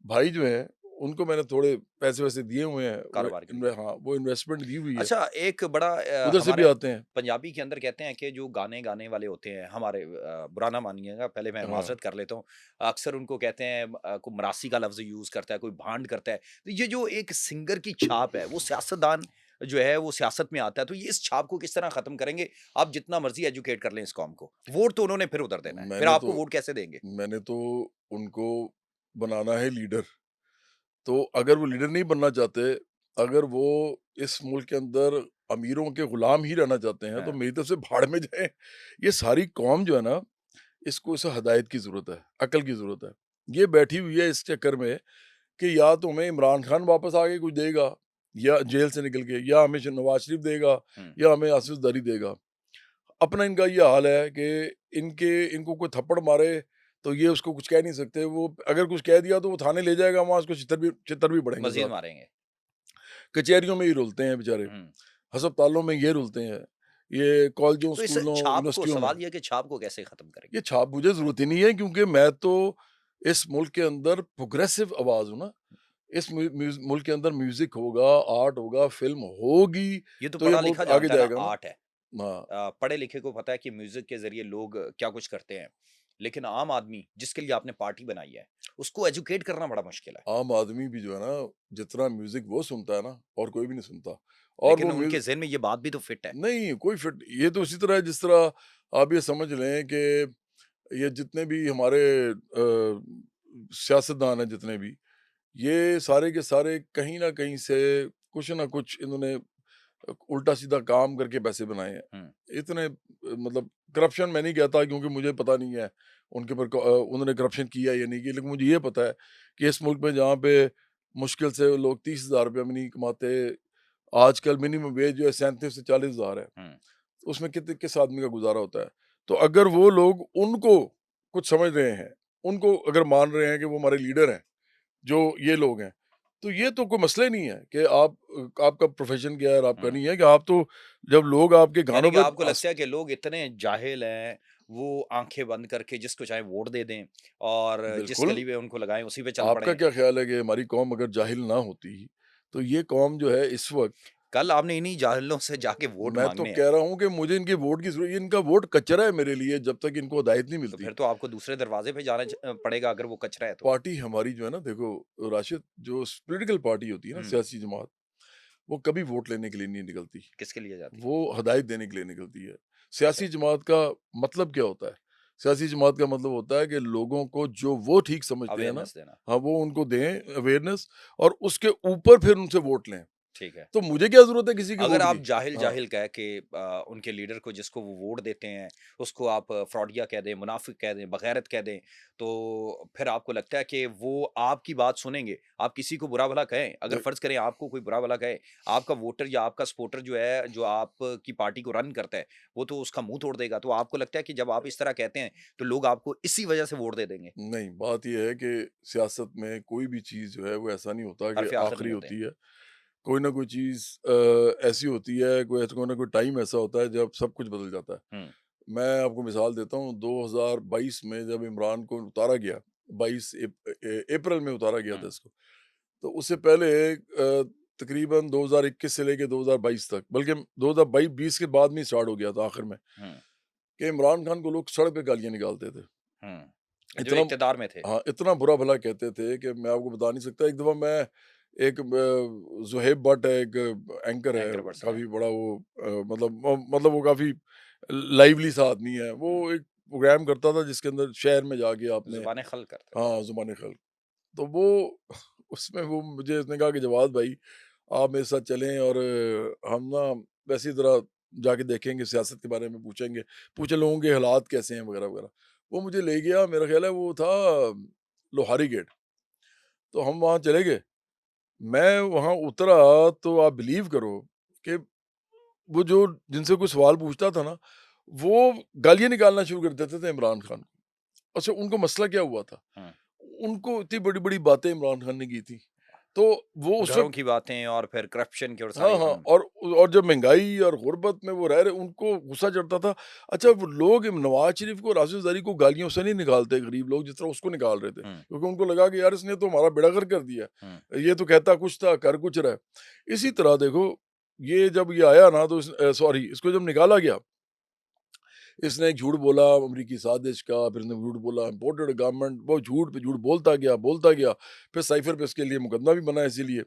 भाई जो हैं, उनको मैंने थोड़े पैसे-वैसे दिए हुए हैं, कारोबार के लिए। वो इन्वेस्टमेंट दी हुई है, अच्छा, एक बड़ा उधर से भी हमारे आते हैं। पंजाबी के अंदर कहते हैं कि जो गाने गाने वाले होते हैं हमारे बुरा ना मानिएगा, पहले मैं हाँ, माज़रत कर लेता हूँ। अक्सर उनको कहते हैं कोई मरासी का लफ़्ज़ यूज़ करता है, कोई भांड करता है। तो ये जो एक सिंगर की छाप है, वो सियासतदान जो है वो सियासत में आता है, तो ये इस छाप को किस तरह ख़त्म करेंगे? आप जितना मर्ज़ी एजुकेट कर लें इस कौम को। वोट तो उन्होंने फिर उधर देना है, फिर मैंने आपको तो वोट कैसे देंगे? मैंने तो उनको बनाना है लीडर। तो अगर वो लीडर नहीं बनना चाहते, अगर वो इस मुल्क के अंदर अमीरों के गुलाम ही रहना चाहते हैं, तो हाँ, मेरी तरफ से भाड़ में जाएँ। ये सारी कौम जो है ना, इसको इसे हिदायत की ज़रूरत है, अकल की ज़रूरत है। ये बैठी हुई है इस चक्कर में कि या तो हमें इमरान खान वापस आके कुछ देगा, या जेल से निकल के, या हमें नवाज़ शरीफ देगा, हुँ। या हमें आसिफ ज़रदारी देगा। अपना इनका ये हाल है कि इनको कोई थप्पड़ मारे, तो ये उसको कुछ कह नहीं सकते। वो अगर कुछ कह दिया तो वो थाने ले जाएगा, वहाँ उसको छितर भी पड़ेंगे मज़ीद साथ। मारेंगे। कचहरियों में ही रुलते हैं बेचारे, हुँ। अस्पतालों में ये रुलते हैं, ये कॉलेजों, तो इस स्कूलों, छाप को यूनिवर्सिटियों में। सवाल ये है कि छाप को कैसे ख़त्म ये करेंगे? छाप मुझे ज़रूरत ही नहीं है, क्योंकि मैं तो इस मुल्क के अंदर प्रोग्रेसिव आवाज़ हूँ ना। इस मुल्क के अंदर म्यूज़िक होगा, आर्ट होगा, फ़िल्म होगी, ये तो तो ये पढ़ा-लिखा मुल्क आगे जानता है ना, जाएगा ना। आर्ट है। हाँ। पढ़े-लिखे को पता है कि म्यूज़िक के ज़रिए लोग क्या कुछ करते हैं। लेकिन आम आदमी जिसके लिए आपने पार्टी बनाई है, उसको एजुकेट करना बड़ा मुश्किल है। आम आदमी भी जो है ना, जितना म्यूज़िक वो सुनता है ना, और कोई भी नहीं सुनता। और लेकिन वो म्यूज़ उनके ज़हन में ये बात भी तो फिट है। नहीं, कोई फिट ये तो इसी तरह है जिस तरह आप ये समझ लें कि ये जितने भी हमारे सियासतदान हैं जितने भी, ये सारे के सारे कहीं न कहीं से कुछ ना कुछ इन्होंने उल्टा-सीधा काम करके पैसे बनाए हैं। हुँ, इतने मतलब करप्शन मैं नहीं कहता, क्योंकि मुझे पता नहीं है उनके ऊपर उन्होंने करप्शन किया या नहीं किया, लेकिन मुझे ये पता है कि इस मुल्क में जहाँ पे मुश्किल से लोग 30,000 रुपया भी नहीं कमाते, आजकल मिनिमम वेज जो है 37 से 40,000 है। हुँ। उसमें किस आदमी का गुज़ारा होता है? तो अगर वो लोग उनको कुछ समझ रहे हैं, उनको अगर मान रहे हैं कि वो हमारे लीडर हैं, जो ये लोग हैं, तो ये तो कोई मसला ही नहीं है कि आपका प्रोफ़ेशन क्या है और आपका हुँ। नहीं है, कि आप तो जब लोग आपके यानी गानों कि पे आपको लगता है कि लोग इतने जाहिल हैं, वो आँखें बंद करके जिसको चाहे वोट दे दें और जिस बिल्कुल, गली में उनको लगाएँ उसी पे चल आपका पड़ें। क्या ख़्याल है कि हमारी कौम अगर जाहिल ना होती, तो ये कौम जो है इस वक़्त, कल आपने इन्हीं जाहिलों से जाके वोट मैं तो माँगने हैं, कह रहा हूँ कि मुझे इनके वोट की ज़रूरत, इनका वोट कचरा है मेरे लिए, जब तक इनको हिदायत नहीं तो मिलती। फिर तो आपको दूसरे दरवाज़े पे जाना पड़ेगा अगर वो कचरा है तो। पार्टी हमारी जो है ना, देखो राशिद, जो पॉलिटिकल पार्टी होती है ना, हुँ, सियासी जमात, वो कभी वोट लेने के लिए नहीं निकलती, किसके लिए जाती है? वो हदायत देने के लिए निकलती है। अच्छा, सियासी जमात का मतलब क्या होता है? सियासी जमात का मतलब होता है कि लोगों को जो वो ठीक समझते हैं ना, अवेयरनेस देना, हाँ, वो उनको दें अवेयरनेस, और उसके ऊपर फिर उनसे वोट लें। ठीक है। तो मुझे क्या ज़रूरत है किसी के अगर वोट आप की? हाँ। जाहिल-जाहिल कह के उनके लीडर को जिसको वो वोट देते हैं, उसको आप फ्रॉडिया कह दें, मुनाफ़िक कह दें, बग़ैरत कह दें, तो फिर आपको लगता है कि वो आपकी बात सुनेंगे? आप किसी को बुरा-भला कहें, अगर देख फ़र्ज़ करें आपको कोई बुरा-भला कहे, आपका वोटर या आपका सपोर्टर जो है, जो आपकी पार्टी को रन करता है, वो तो उसका मुँह तोड़ देगा। तो आपको लगता है कि जब आप इस तरह कहते हैं, तो लोग आपको इसी वजह से वोट दे देंगे? नहीं, बात ये है कि सियासत में कोई भी चीज़ जो है वो ऐसा नहीं होता कि हरफ़ आख़िर आखिरी नहीं होते। होती है। कोई ना कोई चीज़ ऐसी होती है, कोई ना कोई टाइम ऐसा होता है जब सब कुछ बदल जाता है। हुँ, मैं आपको मिसाल देता हूँ 2022 में जब इमरान को उतारा गया, 22 अप्रैल में उतारा गया था हुँ, इसको। तो उससे पहले तकरीबन 2021 से लेके 2022 तक, बल्कि 2022 20 के बाद में ही स्टार्ट हो गया था आखिर में, हुँ, कि इमरान खान को लोग सड़क पे गालियाँ निकालते थे। हुँ। जो इतना इक़्तिदार में थे। हाँ, इतना बुरा-भला कहते थे कि मैं आपको बता नहीं सकता। एक दफ़ा मैं एक ज़ुहैब भट्ट है, एक एंकर है, एंकर पर्सन है। काफ़ी बड़ा वो मतलब वो काफ़ी लाइवली सा आदमी है। वो हुँ, एक प्रोग्राम करता था जिसके अंदर शहर में जाके आपने ज़ुबान ख़ल करते थे। हाँ, ज़ुबान खल्क। तो वो उसमें वो मुझे उसने कहा कि जवाद भाई आप मेरे साथ चलें और हम ना वैसे ही ज़रा जाके देखेंगे, सियासत के बारे में पूछेंगे, पूछे लोगों के हालात कैसे हैं वगैरह-वगैरह। वो मुझे ले गया, मेरा ख़्याल है वो था लोहारी गेट। तो हम वहाँ चले गए। मैं वहाँ उतरा तो आप बिलीव करो कि वो जो जिनसे कोई सवाल पूछता था ना, वो गालियाँ निकालना शुरू कर देते थे इमरान खान को। अच्छा, उनको मसला क्या हुआ था? हुँ। उनको इतनी बड़ी-बड़ी बातें इमरान खान ने की थी। तो वो उस घरों वक़्त की बातें और फिर करप्शन की और हाँ, सारी हाँ, हुँ, और जब महँगाई और गुर्बत में वो रह रहे, उनको गुस्सा चढ़ता था। अच्छा, वो लोग नवाज़ शरीफ को, राशिद ज़ारी को गालियों से नहीं निकालते गरीब लोग, जिस तरह उसको निकाल रहे थे। हुँ, क्योंकि उनको लगा कि यार इसने तो हमारा बेड़ा गर्क कर दिया हुँ, है। ये तो कहता कुछ था, कर कुछ रहा है। इसी तरह देखो, ये जब ये आया ना तो सॉरी, इसको जब निकाला गया, इसने एक झूठ बोला अमरीकी साजिश का, फिर इसने झूठ बोला इम्पोर्टेड गारमेंट, वो झूठ पे झूठ बोलता गया। फिर साइफ़र पे इसके लिए मुकदमा भी बना इसीलिए।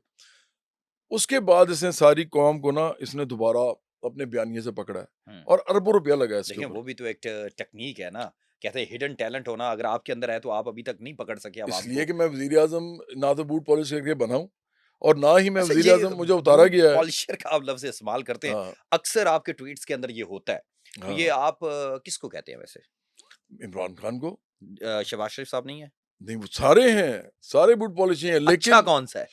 उसके बाद इसने सारी कौम को ना इसने दोबारा अपने बयानिए से पकड़ा है हुँ। और अरबों रुपया लगा है इसके देखिए, ऊपर। वो भी तो एक टेक्नीक है ना। कहते हैं हिडन टैलेंट होना अगर आपके अंदर है तो आप अभी तक नहीं पकड़ सके अवाम इसलिए को। कि मैं वज़ीर-ए-आज़म ना तो बूट पॉलिश करके बना हूँ और ना ही मैं अच्छा, ये वज़ीर-ए-आज़म, मुझे उतारा बूट गया है। पॉलिशर का आप लफ्ज़ इस्तेमाल करते हैं। हाँ, अक्सर आपके ट्वीट्स के अंदर ये होता है। तो ये हाँ, आप किसको कहते हैं वैसे? इमरान खान को। शहबाज़ शरीफ साहब नहीं है? नहीं, वो सारे हैं, सारे बूट पॉलिश ही हैं, अच्छा लेकिन कौन-सा है?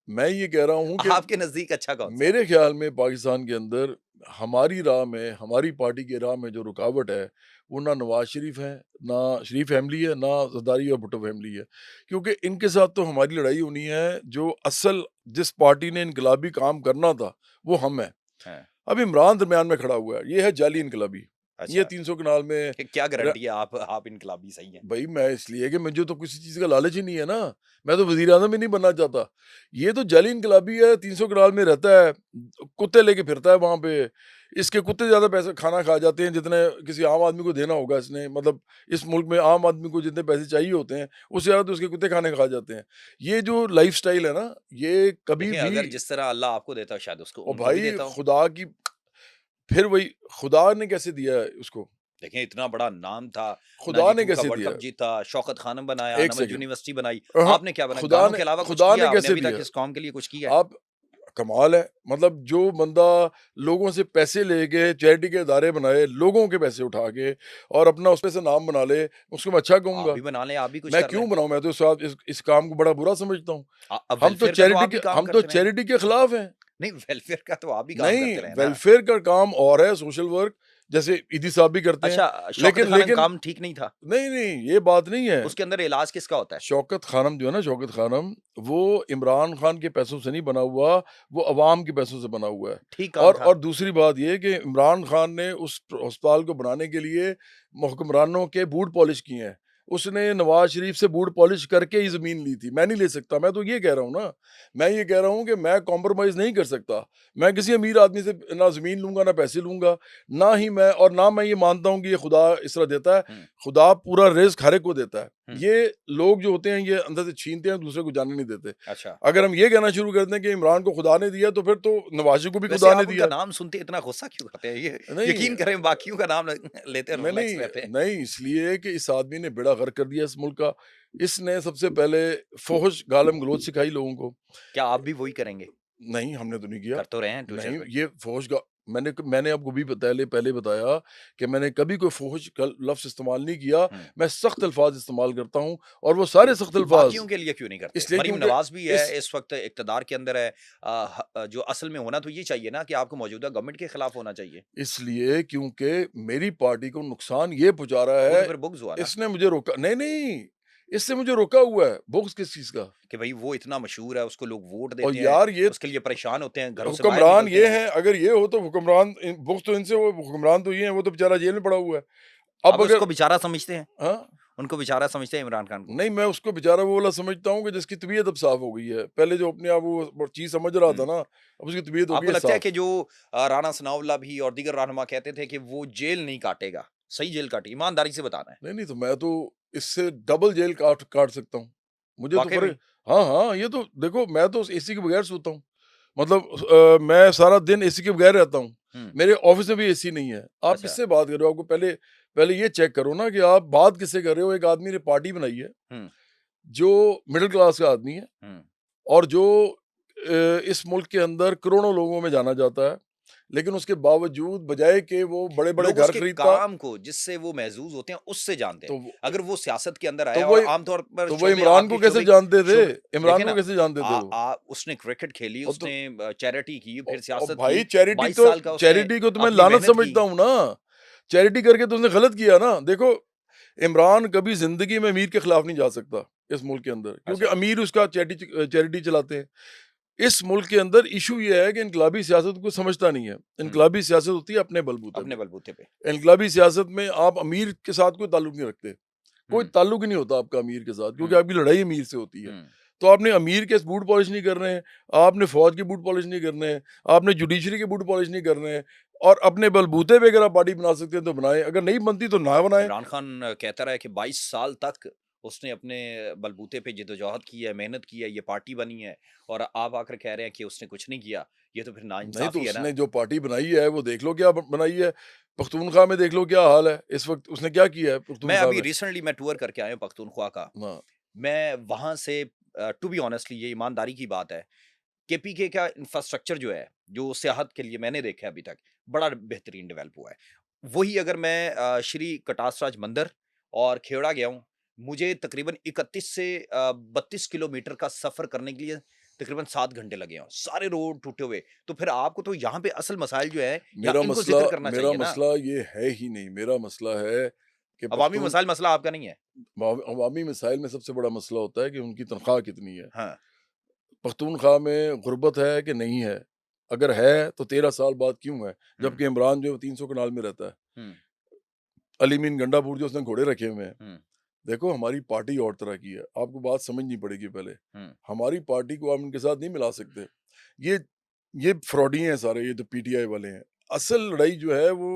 मैं ये कह रहा हूँ कि आपके नज़दीक अच्छा कौन-सा है? मेरे ख़्याल में पाकिस्तान के अंदर हमारी राह में, हमारी पार्टी की राह में जो रुकावट है, वो ना नवाज़ शरीफ है, ना शरीफ फैमिली है, ना ज़रदारी और भुट्टो फैमिली है। क्योंकि इनके साथ तो हमारी लड़ाई होनी है, जो असल जिस पार्टी ने इनकलाबी काम करना था, वो हम हैं। हाँ, अब इमरान दरमियान में खड़ा हुआ है, ये है जाली इनकलाबी। ये अच्छा। 300 कनाल में क्या र गारंटी है आप इनकलाबी सही हैं? भई मैं इसलिए कि मुझे तो किसी चीज़ का लालच ही नहीं है ना, मैं तो वज़ीर-ए-आज़म ही नहीं बनना चाहता। ये तो जाली इनकलाबी है, 300 कनाल में रहता है, कुत्ते लेके फिरता है वहाँ पे। इसके कुत्ते ज़्यादा पैसा खाना खा जाते हैं जितने किसी आम आदमी को देना होगा इसने, मतलब इस मुल्क में आम आदमी को जितने पैसे चाहिए होते हैं, उससे ज़्यादा तो उसके कुत्ते खाने खा जाते हैं। ये जो लाइफ़स्टाइल है ना, ये कभी देखिए, भी अगर जिस तरह अल्लाह आपको देता हो शायद उसको और उनको भी भाई देता हो। खुदा की फिर वही खुदा ने कैसे दिया है उसको? देखिए, इतना बड़ा नाम था, खुदा ने 92 का कैसे वर्ल्ड दिया कप है? जीता, शौकत खानम बनाया, एक नमक सेकंड। यूनिवर्सिटी बनाई। अहाँ, आपने क्या बनाया? खुदा गानों ने के अलावा कुछ खुदा किया ने आपने कैसे अभी तक दिया? इस कौम के लिए कुछ किया है? आप कमाल है। मतलब जो बंदा लोगों से पैसे लेके चैरिटी के इदारे बनाए, लोगों के पैसे उठा के और अपना उसमें से नाम बना ले, उसको मैं अच्छा आप कहूँगा। भी बना लें, आप भी कुछ मैं कर लें। क्यों बनाऊँ? मैं तो इस काम को बड़ा बुरा समझता हूँ। अब वेलफेयर का तो आप भी काम हम तो करते रहे हैं। चैरिटी के खिलाफ हैं। नहीं, वेलफेयर का तो आप भी काम नहीं, करते रहे हैं ना। वेलफेयर का काम और है, सोशल वर्क, जैसे ईदी साहब भी करते हैं। अच्छा, शौकत लेकिन खानम लेकिन काम ठीक नहीं था? नहीं, नहीं, ये बात नहीं है। उसके अंदर इलाज किसका होता है? शौकत खानम जो है ना, शौकत खानम, वो इमरान खान के पैसों से नहीं बना हुआ, वो अवाम के पैसों से बना हुआ है। ठीक काम था। और दूसरी बात ये कि इमरान खान ने उस अस्पताल को बनाने के लिए हुक्मरानों के बूट पॉलिश किए हैं। उसने नवाज़ शरीफ से बूट पॉलिश करके ही ज़मीन ली थी, मैं नहीं ले सकता। मैं तो ये कह रहा हूँ ना, मैं ये कह रहा हूँ कि मैं कॉम्प्रोमाइज़ नहीं कर सकता। मैं किसी अमीर आदमी से ना ज़मीन लूँगा, ना पैसे लूँगा, ना मैं ये मानता हूँ कि ये खुदा इस तरह देता है। हुँ, खुदा पूरा रिज़्क हर एक को देता है। हुँ, ये लोग जो होते हैं ये अंदर से छीनते हैं, दूसरे को जाने नहीं देते। अच्छा। अगर हम ये कहना शुरू कर दें कि इमरान को खुदा ने दिया, तो फिर तो नवाज़ को भी वैसे खुदा ने आप उनका दिया। नाम सुनते इतना गुस्सा क्यों करते हैं? ये नहीं, यकीन करें बाकियों का नाम लेते रिलैक्स रहते हैं। नहीं, इसलिए कि इस आदमी ने बेड़ा गर्क कर दिया इस मुल्क का। इसने सबसे पहले फ़ोहश गालम-गलौच सिखाई लोगों को। क्या आप भी वही करेंगे? नहीं, हमने तो नहीं किया। कर तो रहे हैं ट्विटर नहीं, पे। ये फ़ोहश गा मैंने आपको भी पहले बताया कि मैंने कभी कोई फ़ोहश लफ़्ज़ इस्तेमाल नहीं किया। हुँ। मैं सख्त अल्फ़ाज़ इस्तेमाल करता हूँ और वो सारे सख्त अल्फ़ाज़ बाकियों के लिए क्यों नहीं करते? इसलिए मरीम क्योंकि नवाज़ भी है, इस इस वक़्त इक़्तिदार के अंदर है। जो असल में होना तो ये चाहिए ना कि आपको मौजूदा गवर्नमेंट के खिलाफ होना चाहिए। इसलिए क्योंकि मेरी पार्टी को नुकसान ये पहुँचा रहा वो तो है, फिर बुग़्ज़ हुआ ना। इसने मुझे रोका नहीं, नहीं, इससे मुझे रोका हुआ है। बुग़्ज़ किस चीज़ का? कि भाई वो इतना मशहूर है, उसको लोग वोट और देते हैं, यार ये उसके लिए परेशान होते हैं, घरों से बाहर हुक्मरान निकलते ये हैं। हैं, अगर ये हो तो हुक्मरान बुग़्ज़ तो इनसे हो, हुक्मरान तो ये हैं, वो तो बेचारा जेल में पड़ा हुआ है। अब आप अगर उसको बेचारा समझते हैं? हाँ? उनको बेचारा समझते हैं इमरान खान को? नहीं, मैं उसको बेचारा वो वाला समझता हूँ कि जिसकी तबीयत अब साफ़ हो गई है। पहले जो अपने आप वो चीज़ समझ रहा था हुँ। ना, अब उसकी तबीयत हो गई आपको है लगता है साफ़। कि जो राणा सनाउल्लाह भी और दीगर रहनुमा कहते थे कि वो जेल नहीं काटेगा, सही जेल काटी, ईमानदारी से बताना है। नहीं, नहीं, तो मैं तो इससे डबल जेल काट काट सकता हूँ। मुझे तो वाक़ई में? फ़र्क हाँ, हाँ, ये तो देखो मैं तो एसी के बगैर सोता हूँ। मतलब मैं सारा दिन एसी के बगैर रहता हूँ। हुँ, मेरे ऑफ़िस में भी एसी नहीं है। आप अच्छा। किससे बात कर रहे हो? आपको पहले पहले ये चेक करो ना कि आप बात किससे कर रहे हो? एक आदमी ने पार्टी बनाई है, हुँ, जो मिडल क्लास का आदमी है हुँ। और जो इस मुल्क के अंदर करोड़ों लोगों में जाना जाता है। लेकिन उसके बावजूद बजाए कि वो बड़े-बड़े लोग घर उसके खरीदता, काम को जिससे वो महज़ूज़ होते हैं, उससे जानते हैं। तो वो अगर वो सियासत के अंदर तो आया वो और आम तौर पर तो वो शोबे इमरान आपके को कैसे शोबे जानते थे? शोबे इमरान देखें को ना, कैसे जानते थे वो? उसने क्रिकेट खेली, और तो उसने चैरिटी की, फिर और सियासत की, भाई चैरिटी 22 तो साल का उसने चैरिटी को तो मैं अपनी लानत मेहनत की। समझता हूँ ना। चैरिटी करके तो उसने गलत किया ना। देखो, इमरान कभी ज़िंदगी में अमीर के खिलाफ नहीं जा सकता इस मुल्क के अंदर, क्योंकि अच्छा। अमीर उसका चैरिटी चलाते हैं। इस मुल्क के अंदर इश्यू ये है कि इनकलाबी सियासत को समझता नहीं है। हुँ, इनकलाबी सियासत होती है अपने बलबूते अपने पे। बलबूते पे। इनकलाबी सियासत में आप अमीर के साथ कोई ताल्लुक नहीं रखते। कोई हुँ, ताल्लुक ही नहीं होता आपका अमीर के साथ, क्योंकि हुँ, आपकी लड़ाई अमीर से होती है। हुँ। तो आपने अमीर के बूट पॉलिश नहीं करने हैं, आपने फ़ौज के बूट पॉलिश नहीं करने हैं, आपने जुडिशरी के बूट पॉलिश नहीं करने हैं, और अपने बलबूते पे अगर आप पार्टी बना सकते हैं तो बनाएँ, अगर नहीं बनती तो ना बनाएँ। इमरान खान कहता रहा है कि 22 साल तक उसने अपने बलबूते पे जद्दोजहद की है, मेहनत की है, ये पार्टी बनी है और आप आकर कह रहे हैं कि उसने कुछ नहीं किया। ये तो फिर नहीं तो नाइंसाफ़ी है ना। उसने जो पार्टी बनाई है वो देख लो क्या बनाई है। पख्तूनख्वा में देख लो क्या हाल है। इस वक़्त उसने क्या किया है मैं पख्तूनख्वा अभी में? रिसेंटली मैं टूर करके आया हूँ पख्तूनख्वा का। हाँ, मैं वहाँ से टू बी ऑनेस्टली ये ईमानदारी की बात है, केपीके का इंफ्रास्ट्रक्चर जो है, जो सियाहत के लिए मैंने देखा है अभी तक, बड़ा बेहतरीन डेवलप हुआ है। वही अगर मैं श्री कटासराज मंदिर और खेवड़ा गया हूँ, मुझे तकरीबन 31 से 32 किलोमीटर का सफ़र करने के लिए तकरीबन 7 घंटे लगे हों, सारे रोड टूटे हुए। तो फिर आपको तो यहाँ पे असल मसाइल जो है, यहाँ इनको ज़िक्र करना मेरा चाहिए ना। मसला ये है ही नहीं। मेरा मसला है कि अवामी मसाइल मसला आपका नहीं है। अवामी मसाइल में सबसे बड़ा मसला होता है कि उनकी तनख्वाह कितनी है। हाँ। पख्तूनख्वा में गुर्बत है कि नहीं है? अगर है तो 13 साल बाद क्यों है? हुँ, जबकि इमरान जो है 300 कनाल में रहता है। हुँ, अली मीन गंडापुर जो उसने घोड़े रखे हुए हैं। हुँ, देखो, हमारी पार्टी और तरह की है। आपको बात समझनी पड़ेगी पहले। हुँ, हमारी पार्टी को आप इनके साथ नहीं मिला सकते। ये ये फ्रॉडी हैं सारे, ये जो पीटीआई वाले हैं। असल लड़ाई जो है वो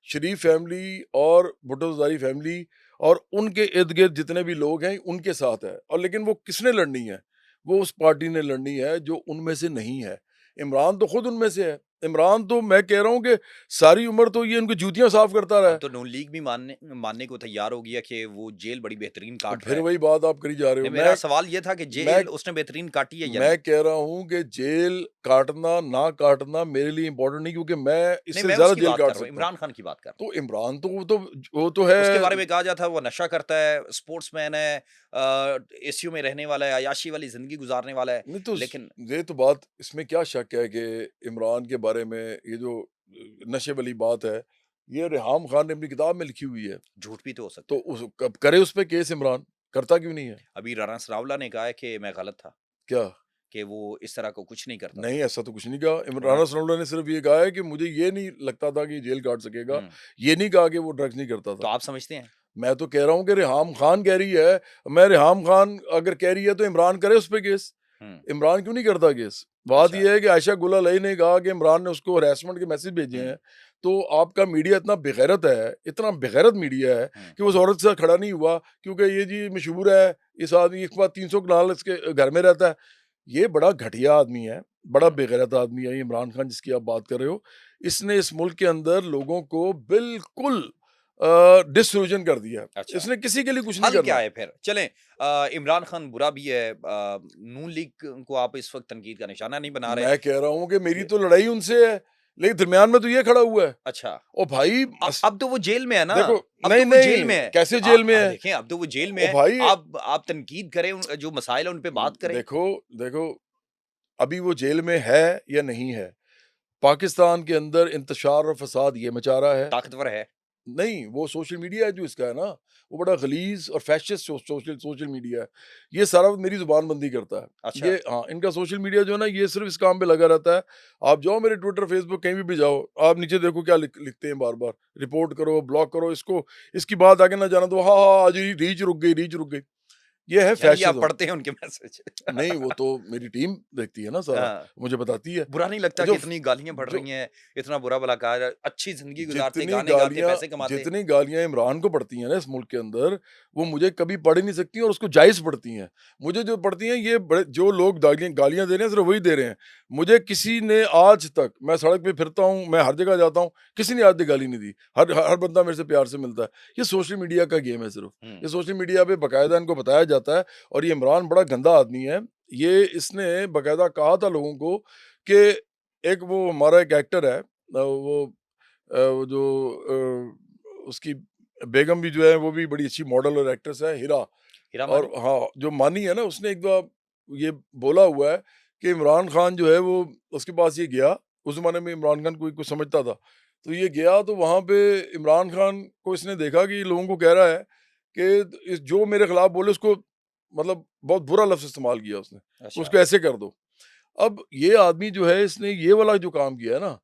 शरीफ फैमिली और भुट्टो ज़रदारी फैमिली और उनके इर्द-गिर्द जितने भी लोग हैं उनके साथ है, और लेकिन वो किसने लड़नी है? वो उस पार्टी ने लड़नी है जो उनमें से नहीं है। इमरान तो खुद उनमें से है। इमरान तो मैं कह रहा हूँ कि सारी उम्र तो ये उनकी जूतियाँ साफ करता रहा अब है। तो नून लीग भी मानने मानने को तैयार हो गया कि वो जेल बड़ी बेहतरीन और काट रहा फिर है। वही बात आप करी जा रहे हो। नहीं, मेरा सवाल ये था कि मैं जेल उसने बेहतरीन काटी है या मैं नहीं? कह रहा हूँ कि जेल काटना, ना काटना मेरे लिए इम्पोर्टेंट नहीं, क्योंकि मैं नहीं, इससे मैं ज़्यादा उसकी जेल बात कर काट रहा हूँ, सकता हूँ। इमरान खान की बात कर रहा हूँ। तो इमरान तो वो तो है। उसके बारे में कहा जाता है वो नशा करता है, स्पोर्ट्समैन है, एसयू में रहने वाला है, अय्याशी वाली ज़िंदगी गुज़ारने वाला है। नहीं तो लेकिन ये तो बात, इसमें क्या शक है कि इमरान के बारे में ये जो नशे वाली बात है, ये रेहाम खान ने अपनी किताब में लिखी हुई है। झूठ भी तो हो सकता तो है। उस कब करे उस पे केस इमरान, करता क्यों नहीं है? अभी राणा सनाउल्लाह ने कहा है कि मैं गलत था, क्या? कि वो इस तरह को कुछ नहीं करता था। नहीं, ऐसा तो कुछ नहीं कहा। उन्होंने राणा सनाउल्लाह ने सिर्फ ये कहा है कि मुझे ये नहीं लगता था कि जेल काट सकेगा। हुँ, ये नहीं कहा कि वो ड्रग्स नहीं करता तो था। आप समझते हैं? मैं तो कह रहा हूँ कि रेहाम खान कह रही है, मैं रेहाम खान अगर कह रही है तो इमरान करे उस पे केस। हुँ, इमरान क्यों नहीं करता केस? बात अच्छा। ये है कि आयशा गुल अलई ने कहा कि इमरान ने उसको हैरेसमेंट के मैसेज भेजे हुँ, हैं। तो आपका मीडिया इतना बेगैरत है, इतना बेगैरत मीडिया है हुँ, कि उस औरत के साथ खड़ा नहीं हुआ, क्योंकि ये जी मशहूर है, इस आदमी एक बार 300 कनाल इसके घर में रहता है। ये बड़ा घटिया आदमी है, बड़ा हुँ, बेगैरत आदमी है ये इमरान खान जिसकी आप बात कर रहे हो। इसने इस मुल्क के अंदर लोगों को बिल्कुल डिसइल्यूज़न कर दिया है। अच्छा। इसने किसी के लिए कुछ नहीं हल क्या करना। है फिर? चलें इमरान खान बुरा भी है नून लीग को आप इस वक़्त तनकीद का निशाना नहीं बना रहे। मैं कह रहा हूँ कि मेरी ये तो लड़ाई उनसे है, लेकिन दरमियान में तो ये खड़ा हुआ है। अच्छा, ओ भाई मस अब तो वो जेल में है ना, देखो, अब तो नहीं, वो जेल नहीं, में है। कैसे जेल में है? देखें अब तो वो जेल में ओ है, भाई आप तनकीद करें उन जो मसाइल है उन पे बात करें। देखो, देखो, अभी वो जेल में है या नहीं है? पाकिस्तान के अंदर इंतशार और फ़साद ये मचा रहा है। ताकतवर है। नहीं, वो सोशल मीडिया है जो इसका है ना, वो बड़ा गलीज़ और फैशिस्ट सोशल सोशल मीडिया है। ये सारा मेरी ज़ुबान बंदी करता है। अच्छा, ये हाँ, इनका सोशल मीडिया जो है ना, ये सिर्फ़ इस काम पे लगा रहता है। आप जाओ मेरे ट्विटर, फ़ेसबुक कहीं भी जाओ, आप नीचे देखो क्या लिखते हैं बार-बार, रिपोर्ट करो, ब्लॉक करो इसको, इसकी बात आगे ना जाने दो, हाँ, हाँ, आज रीच रुक गई। ये है यानी आप फैशिज़्म। पढ़ते हैं उनके मैसेज। नहीं, वो तो मेरी टीम देखती है ना सारा, हाँ, मुझे बताती है। बुरा नहीं लगता कि जो इतनी गालियाँ पड़ जो रही हैं, इतना बुरा-भला कहा अच्छी ज़िंदगी गुज़ारते, जितनी गाने गाते, गालियाँ पैसे कमाते। जितनी गालियाँ इमरान को पड़ती हैं ना इस मुल्क के अंदर, वो मुझे कभी पड़ ही नहीं सकती और उसको जायज़ पड़ती हैं। मुझे जो पड़ती हैं ये बड़े जो लोग गालियाँ गालियाँ दे रहे हैं सिर्फ़ वही दे रहे हैं। मुझे किसी ने आज तक मैं सड़क पे फिरता हूँ, मैं हर जगह जाता हूँ, किसी ने आज तक गाली नहीं दी। हर बंदा मेरे से प्यार से मिलता है। ये सोशल मीडिया का गेम है सिर्फ़। हुँ, ये सोशल मीडिया पे बाकायदा इनको बताया जाता है और ये इमरान बड़ा गंदा आदमी है। ये इसने बाकायदा कहा था लोगों को कि एक वो हमारा एक एक्टर है वो जो उसकी बेगम भी जो है वो भी बड़ी अच्छी मॉडल और एक्ट्रेस है हिरा। हीरा और मानी? हाँ, जो मानी है ना उसने एक बार ये बोला हुआ है कि इमरान खान जो है वो उसके पास ये गया, उस ज़माने में इमरान खान कोई कुछ समझता था। तो ये गया तो वहाँ पे इमरान खान को इसने देखा कि लोगों को कह रहा है कि इस जो मेरे खिलाफ बोले उसको मतलब बहुत बुरा लफ्ज़ इस्तेमाल किया उसने, अच्छा, उसको ऐसे कर दो। अब ये आदमी जो है इसने ये वाला जो काम किया है ना,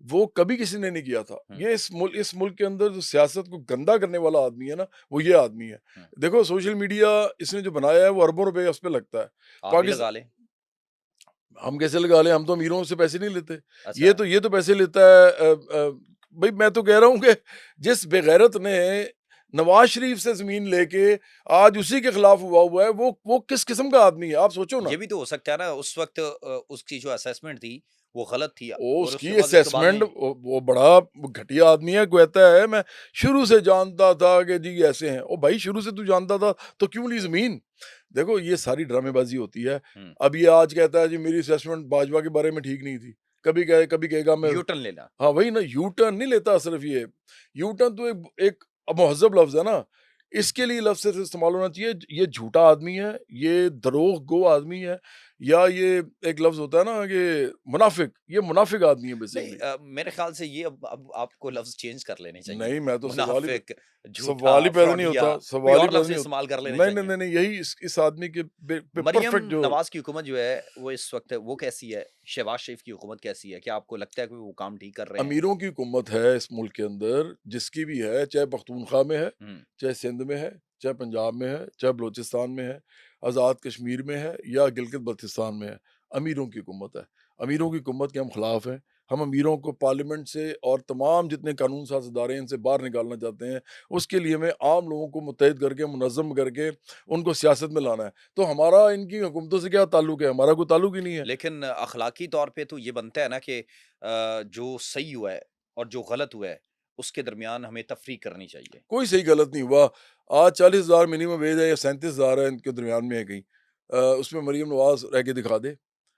वो कभी किसी ने नहीं किया था। हुँ, ये इस मुल्क के अंदर जो सियासत को गंदा करने वाला आदमी है ना, वो ये आदमी है। हुँ, देखो सोशल मीडिया इसने जो बनाया है वो अरबों रुपए उस पे लगता है। आप भी पाकिस लगा लें। हम कैसे लगा लें, हम तो अमीरों से पैसे नहीं लेते। अच्छा, ये तो पैसे लेता है भई मैं तो कह रहा हूँ कि जिस बेगैरत ने नवाज़ शरीफ से ज़मीन लेके आज उसी के खिलाफ हुआ है, वो किस किस्म का आदमी है? आप सोचो ना। ये भी तो हो सकता है ना उस वक़्त उसकी जो असेसमेंट थी, वो गलत थी ओ और उसकी उसके बाद उसके बाद असेसमेंट में वो बड़ा घटिया आदमी है, कहता है मैं शुरू से जानता था कि जी ऐसे हैं। ओ भाई शुरू से तू जानता था तो क्यों ली ज़मीन? देखो ये सारी ड्रामेबाज़ी होती है। हुँ, अब ये आज कहता है जी मेरी असेसमेंट बाजवा के बारे में ठीक नहीं थी। कभी कहेगा मैं यू टर्न लेना। हाँ, वही ना यू टर्न नहीं लेता सिर्फ ये। यू टर्न तो एक मुहज़्ज़ब लफ्ज़ है ना, इसके लिए लफ्ज़ सिर्फ इस्तेमाल होना चाहिए। ये झूठा आदमी है, ये दरोगो आदमी है या ये एक लफ्ज़ होता है ना कि मुनाफ़िक, ये मुनाफ़िक आदमी है नहीं बेसिकली। मेरे ख़्याल से ये अब आपको लफ्ज़ चेंज कर लेने चाहिए। नहीं, मैं तो मुनाफ़िक, झूठा, सवाल ही पैदा नहीं फ्रॉडिया होता कोई सवाल ही और पैदा लफ्ज़ नहीं इस्तेमाल कर होता। लेने नहीं, नहीं, चाहिए। नहीं, नहीं, यही इस आदमी के पे मरियम परफेक्ट जो नवाज़ की हुकूमत जो है, वो इस वक़्त वो कैसी है? शहबाज़ शरीफ़ की हुकूमत कैसी है? क्या आपको लगता है कि वो काम ठीक कर रहे हैं? अमीरों की हुकूमत है इस मुल्क के अंदर, जिसकी भी है, चाहे पख्तूनख्वा में है, हुँ, चाहे सिंध में है, चाहे पंजाब में है, चाहे बलूचिस्तान में है, आज़ाद कश्मीर में है या गिलगित-बल्तिस्तान में है, अमीरों की हुकूमत है। अमीरों की हुकूमत के हम खिलाफ हैं। हम अमीरों को पार्लियामेंट से और तमाम जितने कानून साज़ इदारे हैं, इनसे बाहर निकालना चाहते हैं। उसके लिए हमें आम लोगों को मुत्तहिद करके, मुनज़्ज़म करके उनको सियासत में लाना है। तो हमारा इनकी हुकूमतों से क्या ताल्लुक है? हमारा कोई ताल्लुक ही नहीं है। लेकिन अख़लाक़ी तौर पे तो ये बनता है ना कि जो सही हुआ है और जो गलत हुआ है, उसके दरमियान हमें तफ़रीक करनी चाहिए। कोई सही गलत नहीं हुआ। आज 40,000 मिनिमम वेज है या 37,000 है इनके दरमियान में है कहीं। उसमें मरीम नवाज़ रह के दिखा दे।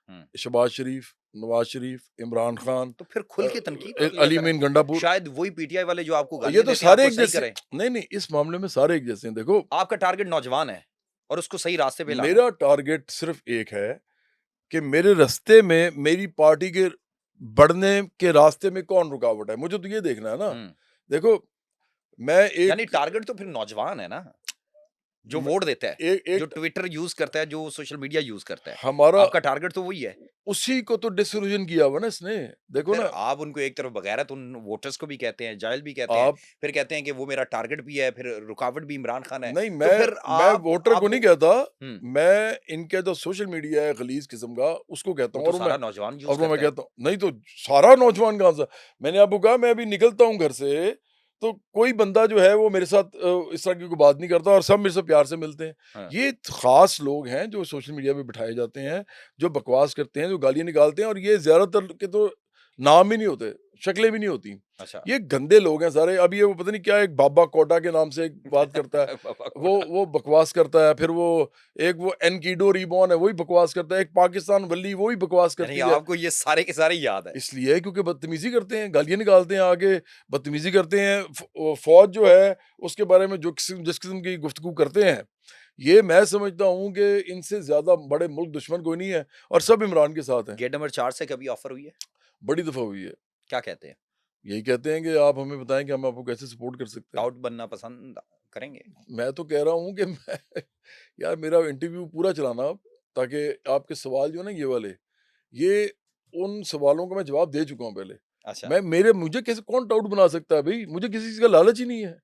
हुँ, शहबाज शरीफ, नवाज़ शरीफ, इमरान खान, तो फिर खुल के तनकीद कर लिया अली करें। मीन गंडापुर। शायद वही पीटीआई वाले जो आपको ये गालियाँ तो देते हैं, सारे आपको एक सही जैसे करें। नहीं, नहीं इस मामले में सारे एक जैसे हैं। देखो, आपका टारगेट नौजवान है और उसको सही रास्ते पे लाना है। मेरा टारगेट सिर्फ़ एक है कि मेरे रास्ते में मेरी पार्टी के बढ़ने के रास्ते में कौन रुकावट है? मुझे तो ये देखना है ना। हुँ, देखो, मैं यानी एक टारगेट तो फिर नौजवान है ना, जो म वोट देता है, ए जो एक ट्विटर यूज़ करता है, जो सोशल मीडिया यूज़ करता है। हमारा आपका टारगेट तो वही है। उसी को तो डिसइल्यूज़न किया हुआ ना इसने। तो देखो फिर ना, आप उनको एक तरफ बगैरत उन वोटर्स को भी कहते हैं, जाहिल भी कहते हैं, आप फिर कहते हैं कि वो मेरा टारगेट भी है, फिर रुकावट भी इमरान खान है। नहीं तो फिर मैं आप वोटर को आपको नहीं कहता, हुँ, मैं इनका जो सोशल मीडिया है गलीज़ किस्म का, उसको कहता वो हूँ तो सारा नौजवान और यूज़ वो मैं करता है। कहता हूँ नहीं तो सारा नौजवान कहाँ से? मैंने आपको कहा मैं अभी निकलता हूँ घर से, तो कोई बंदा जो है वो मेरे साथ इस तरह की कोई बात नहीं करता और सब मेरे से प्यार से मिलते हैं। हाँ, ये ख़ास लोग हैं जो सोशल मीडिया पे बिठाए जाते हैं, जो बकवास करते हैं, जो गालियाँ निकालते हैं और ये ज़्यादातर के तो नाम ही नहीं होते, शक्लें भी नहीं होती। अच्छा। ये गंदे लोग हैं सारे। अब ये वो पता नहीं क्या एक बाबा कोटा के नाम से एक बात करता है। बाबा वो कोटा। वो बकवास करता है, फिर वो एक वो एनकीडो रिबॉन है, वही बकवास करता है, एक पाकिस्तान वल्ली वही बकवास यानी करती है। आपको ये सारे के सारे याद है। इसलिए क्योंकि बदतमीज़ी करते हैं, गालियाँ निकालते हैं आगे, बदतमीज़ी करते हैं। फ़ौज जो है, उसके बारे में जो किस्म जिस किस्म की गुफ्तगू करते हैं, ये मैं समझता हूँ कि इनसे ज़्यादा बड़े मुल्क दुश्मन कोई नहीं है और सब इमरान के साथ हैं। गेट नंबर 4 से कभी ऑफर हुई है? बड़ी दफ़ा हुई है। क्या कहते हैं? यही कहते हैं कि आप हमें बताएं कि हम आपको कैसे सपोर्ट कर सकते हैं। टाउट बनना पसंद करेंगे? मैं तो कह रहा हूँ कि मैं यार मेरा इंटरव्यू पूरा चलाना आप, ताकि आपके सवाल जो है ना ये वाले, ये उन सवालों का मैं जवाब दे चुका हूँ पहले। अच्छा। मैं मेरे मुझे कैसे कौन टाउट बना सकता है भई? मुझे किसी चीज़ का लालच ही नहीं है।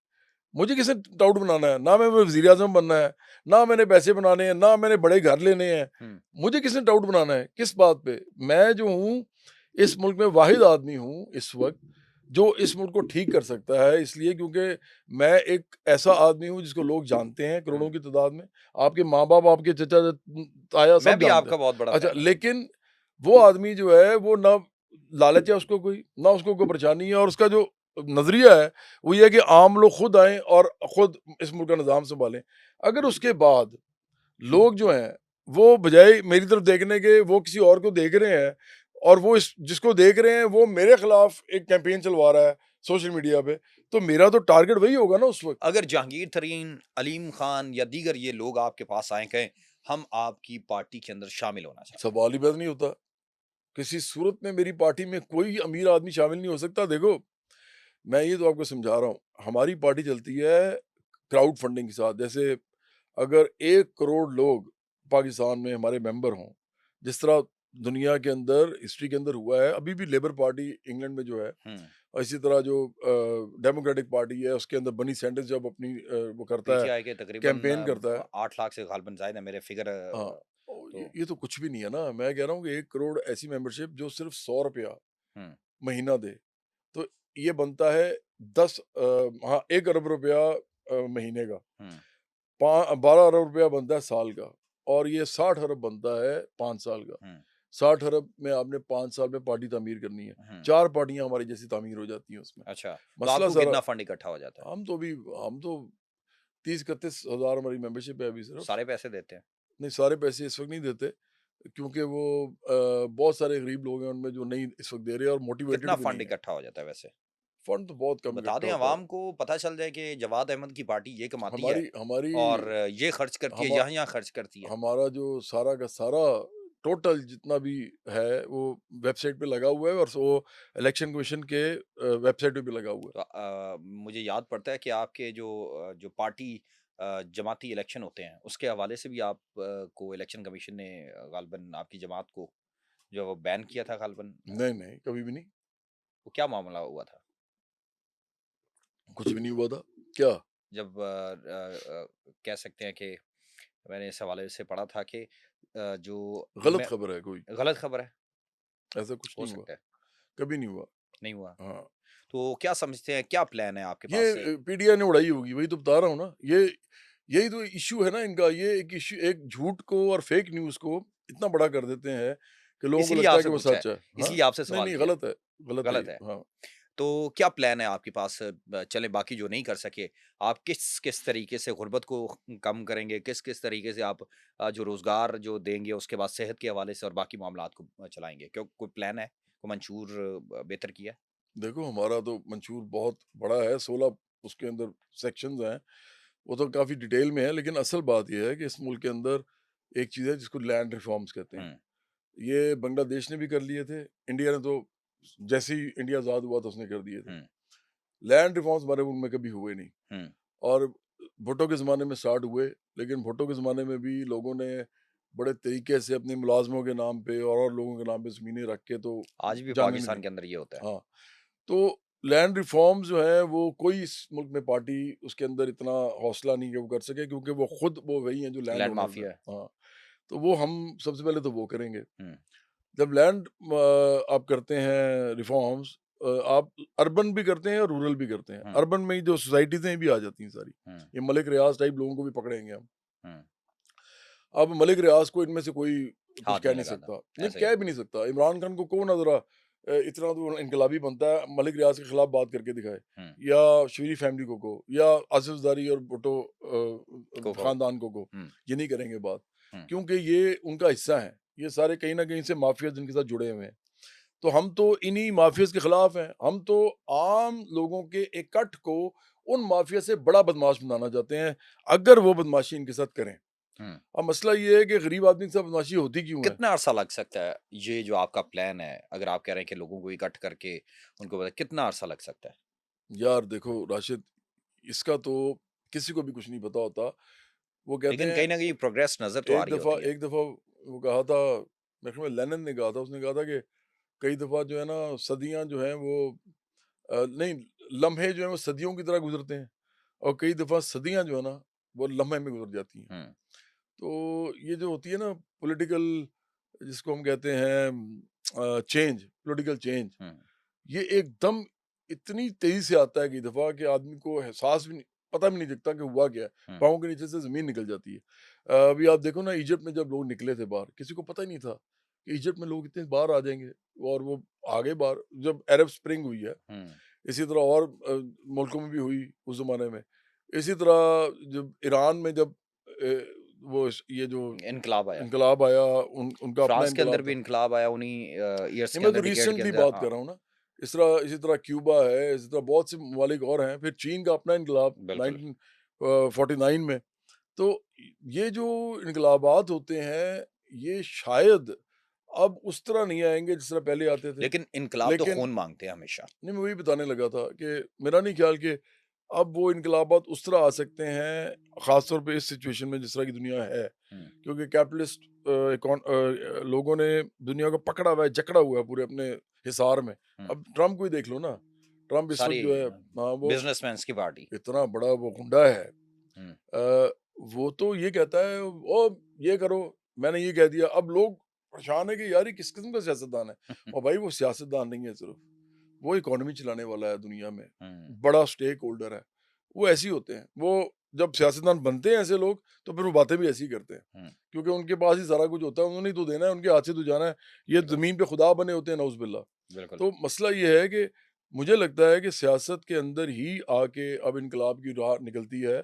मुझे किसे टाउट बनाना है? ना मैं वज़ीर-ए-आज़म बनना है, ना मैंने पैसे बनाने हैं, ना मैंने बड़े घर लेने हैं। हुँ, मुझे किसने टाउट बनाना है? किस बात पे? मैं जो हूँ, इस मुल्क में वाहिद आदमी हूँ इस वक़्त, जो इस मुल्क को ठीक कर सकता है, इसलिए क्योंकि मैं एक ऐसा आदमी हूँ जिसको लोग जानते हैं करोड़ों हुँ। की तादाद में। आपके माँ-बाप, आपके चचा, ताया मैं सब भी जानते हैं। आपका बहुत बड़ा अच्छा, फ़ैन हूँ। लेकिन वो आदमी जो है वो ना लालच है उसको कोई, ना उसको कोई परेशानी है, और उसका जो नज़रिया है वो ये है कि आम लोग खुद आएँ और खुद इस मुल्क का निज़ाम सँभालें। अगर उसके बाद लोग जो हैं, वो बजाय मेरी तरफ देखने के वो किसी और को देख रहे हैं, और वो इस जिसको देख रहे हैं वो मेरे खिलाफ एक कैंपेन चलवा रहा है सोशल मीडिया पे, तो मेरा तो टारगेट वही होगा ना उस वक़्त। अगर जहांगीर तरीन, अलीम खान या दीगर ये लोग आपके पास आएँ कहें, हम आपकी पार्टी के अंदर शामिल होना चाहते हैं। सवाल ही पैदा नहीं होता। किसी सूरत में मेरी पार्टी में कोई अमीर आदमी शामिल नहीं हो सकता। देखो, मैं ये तो आपको समझा रहा हूँ, हमारी पार्टी चलती है क्राउड फंडिंग के साथ। जैसे अगर 1 करोड़ लोग पाकिस्तान में हमारे मेंबर हों, जिस तरह दुनिया के अंदर हिस्ट्री के अंदर हुआ है, अभी भी लेबर पार्टी इंग्लैंड में जो है, हुँ। और इसी तरह जो डेमोक्रेटिक पार्टी है उसके अंदर बनी सैंडर्स जब अपनी वो करता है, पीटीआई के तकरीबन कैंपेन करता है। 8 लाख से गालिबन ज़ायद है मेरे फिगर हाँ, तो ये तो कुछ भी नहीं है ना। मैं कह रहा हूँ कि 1 करोड़ ऐसी मेंबरशिप जो सिर्फ ₹100 हुँ, महीना दे, तो ये बनता है 10 हाँ, 1 अरब रुपया महीने का। हुँ, 12 अरब रुपया बनता है साल का, और ये 60 अरब बनता है 5 साल का। हुँ, 60 अरब में आपने 5 साल में पार्टी तामीर करनी है। हुँ। 4 पार्टियाँ हमारी जैसी तामीर हो जाती हैं उसमें। अच्छा, तो मसला आपको सारा, कितना फंड इकट्ठा हो जाता है? हम तो 30-31 हज़ार हमारी मेंबरशिप है अभी सिर्फ। सारे पैसे देते हैं? नहीं, सारे पैसे इस वक़्त नहीं देते, क्योंकि वो बहुत सारे गरीब लोग हैं उनमें जो नहीं इस वक़्त दे रहे, और कितना मोटिवेटेड भी फंड नहीं है। इकट्ठा हो जाता है वैसे? फंड तो बहुत कम बता इकट्ठा दें होता है। अवाम को पता चल जाए कि जवाद अहमद की पार्टी ये कमाती है हमारी हमारी और ये खर्च करती है, हमा यहाँ-यहाँ खर्च करती है। हमारा जो सारा का सारा टोटल जितना भी है वो वेबसाइट पे लगा हुआ है, और वो इलेक्शन कमीशन के वेबसाइट पे भी लगा हुआ है। तो मुझे याद पड़ता है कि आपके जो पार्टी जमाती इलेक्शन होते हैं, उसके हवाले से भी आप को इलेक्शन कमीशन ने गालिबन आपकी जमात को जो वो बैन किया था गालिबन नहीं, नहीं, कभी भी नहीं, वो क्या मामला हुआ था? कुछ भी नहीं हुआ था। क्या? जब कह सकते हैं कि मैंने इस हवाले से पढ़ा था कि जो गलत मैं खबर है कोई, गलत खबर है, ऐसा कुछ हो नहीं हुआ, सकता है, कभी नहीं हुआ। नहीं हुआ। हाँ, तो क्या समझते हैं, क्या प्लान है आपके ये पास से? पीटीआई ने उड़ाई होगी, वही तो बता रहा हूँ ना। ये यही तो इश्यू है ना इनका, ये एक इश्यू, एक झूठ को और फेक न्यूज़ को इतना बड़ा कर देते हैं कि लोगों को इसीलिए लगता है कि आपसे वो पूछा है, सच है। हाँ? इसलिए आपसे नहीं, सवाल नहीं, किया है, गलत है गलत ये। है। हाँ। तो क्या प्लान है आपके पास चले बाकी जो नहीं कर सके, आप किस-किस तरीके से गुर्बत को कम करेंगे? किस-किस तरीके से आप जो रोज़गार जो देंगे, उसके बाद सेहत के हवाले से और बाकी मामलात को चलाएँगे? क्यों कोई प्लान है? कोई मंशूर बेहतर किया है? देखो, हमारा तो मंशूर बहुत बड़ा है, 16 उसके अंदर सेक्शंस हैं, वो तो काफ़ी डिटेल में है, लेकिन असल बात ये है कि इस मुल्क के अंदर एक चीज़ है जिसको लैंड रिफॉर्म्स कहते हैं। हुँ, ये बांग्लादेश ने भी कर लिए थे, इंडिया ने तो जैसे ही इंडिया आज़ाद हुआ था उसने कर दिए थे। हुँ, लैंड रिफॉर्म्स हमारे मुल्क में कभी हुए नहीं, हुँ। और भुट्टो के ज़माने में स्टार्ट हुए, लेकिन भुट्टो के ज़माने में भी लोगों ने बड़े तरीके से अपने मुलाज़मों के नाम पे और लोगों के नाम पे ज़मीनें रख के तो आज भी जाने नहीं पाकिस्तान दी। के अंदर ये होता है। हाँ, तो लैंड रिफॉर्म्स जो है वो कोई इस मुल्क में पार्टी उसके अंदर इतना हौसला नहीं है वो कर सके, क्योंकि वो खुद वो वही हैं जो लैंड लैंड ओनर्स हैं। माफिया है। हाँ, तो वो हम सबसे पहले तो वो करेंगे। हुँ, जब लैंड आप करते हैं रिफॉर्म्स, आप अर्बन भी करते हैं और रूरल भी करते हैं। हुँ, अर्बन में ही जो सोसाइटीज़ हैं ये भी आ जाती हैं सारी। हुँ, ये मलिक रियाज़ टाइप लोगों को भी पकड़ेंगे हम। हुँ। अब मलिक रियाज़ को इनमें से कोई कुछ हाथ कह नहीं नहीं लगाता, सकता। नहीं, ऐसे ही। कह भी नहीं सकता। इमरान खान को कौन ना ज़रा इतना तो इनकलाबी बनता है, मलिक रियाज़ के खिलाफ बात करके दिखाए, हुँ, या शरीफ फैमिली को कहो, या आसिफ ज़रदारी और भुट्टो को कहो। ख़ानदान को कहो। हुँ, ये नहीं करेंगे बात, हुँ। क्योंकि ये उनका हिस्सा हैं। ये सारे कहीं न कहीं से माफ़िया जिनके साथ जुड़े हुए हैं। तो हम तो इन्हीं माफियाज़ के खिलाफ हैं। हम तो आम लोगों के इकट्ठ को उन माफिया से बड़ा बदमाश बनाना चाहते हैं, अगर वो बदमाशी इनके साथ करें। हुँ। अब मसला ये है कि गरीब आदमी के साथ बदमाशी होती क्यों है? कितना अरसा लग सकता है ये जो आपका प्लान है, अगर आप कह रहे हैं कि लोगों को इकट्ठ करके उनको कितना अरसा लग सकता है? यार देखो राशिद, इसका तो किसी को भी कुछ नहीं पता होता। वो कहते लेकिन हैं कहीं न कहीं प्रोग्रेस नज़र तो आ रही होती है। एक दफ़ा वो कहा था, मेरे ख़्याल में लेनिन ने कहा था, उसने कहा था कि कई दफ़ा जो है ना सदियाँ जो हैं वो नहीं, लम्हे जो हैं वो सदियों की तरह गुज़रते हैं और कई दफ़ा सदियाँ जो है ना वो लम्हे में गुज़र जाती हैं। हुँ, तो ये जो होती है ना पॉलिटिकल, जिसको हम कहते हैं पॉलिटिकल चेंज, हुँ, ये एकदम इतनी तेज़ी से आता है कई दफ़ा कि आदमी को एहसास भी नहीं, पता भी नहीं चलता कि हुआ क्या है। हुँ। पाँव के नीचे से ज़मीन निकल जाती है। अभी आप देखो ना इजिप्ट में जब लोग निकले थे बाहर, किसी को पता ही नहीं था कि इजिप्ट में लोग इतने बाहर आ जाएँगे और वो आ गए बाहर। जब अरब स्प्रिंग हुई है, हुँ, इसी तरह और मुल्कों में भी हुई उस ज़माने में। इसी तरह जब ईरान में जब ये जो इनकलाब आया। इनकलाब आया, उनका अपना फ्रांस के अंदर इनकलाब भी था। इनकलाब आया उन्हीं ईयर्स नहीं, के मैं तो अंदर, डिकेड के रिसेंटली अंदर। बात हाँ, कर रहा हूँ ना। इसी तरह क्यूबा है, इसी तरह बहुत से ममालिक और हैं। फिर चीन का अपना इनकलाब बिल्कुल। 1949 में। तो ये जो इनकलाबात होते हैं, ये शायद अब उस तरह नहीं आएँगे जिस तरह पहले आते थे। लेकिन इनकलाब तो लेकिन खून माँगते हैं हमेशा। नहीं, मैं वही बताने लगा था कि मेरा नहीं ख्याल कि अब वो इनकलाबात उस तरह आ सकते हैं, ख़ास तौर पे इस सिचुएशन में जिस तरह की दुनिया है। हुँ, क्योंकि कैपिटलिस्ट लोगों ने दुनिया को पकड़ा हुआ है, जकड़ा हुआ है पूरे अपने हिसार में। हुँ। अब ट्रम्प को ही देख लो ना, ट्रम्प इस वक़्त सारी जो है, हाँ, वो बिज़नेसमैन्स की पार्टी। इतना बड़ा वो गुंडा है। हुँ, वो तो ये कहता है, "ओ, ये करो, मैंने ये कह दिया।" अब लोग परेशान है कि यार ये किस किस्म का सियासतदान है? और भाई वो सियासतदान नहीं है सिर्फ़, वो इकॉनमी चलाने वाला है दुनिया में, हुँ, बड़ा स्टेक होल्डर है। वो ऐसे ही होते हैं। वो जब सियासतदान बनते हैं ऐसे लोग, तो फिर वो बातें भी ऐसी ही करते हैं। हुँ, क्योंकि उनके पास ही सारा कुछ होता है, उन्होंने ही तो देना है, उनके हाथ से तो जाना है। ये बिल्कुल, ज़मीन पे खुदा बने होते हैं, नाउज़ुबिल्लाह। बिल्कुल। तो मसला ये है कि मुझे लगता है कि सियासत के अंदर ही आके अब इनकलाब की राह निकलती है।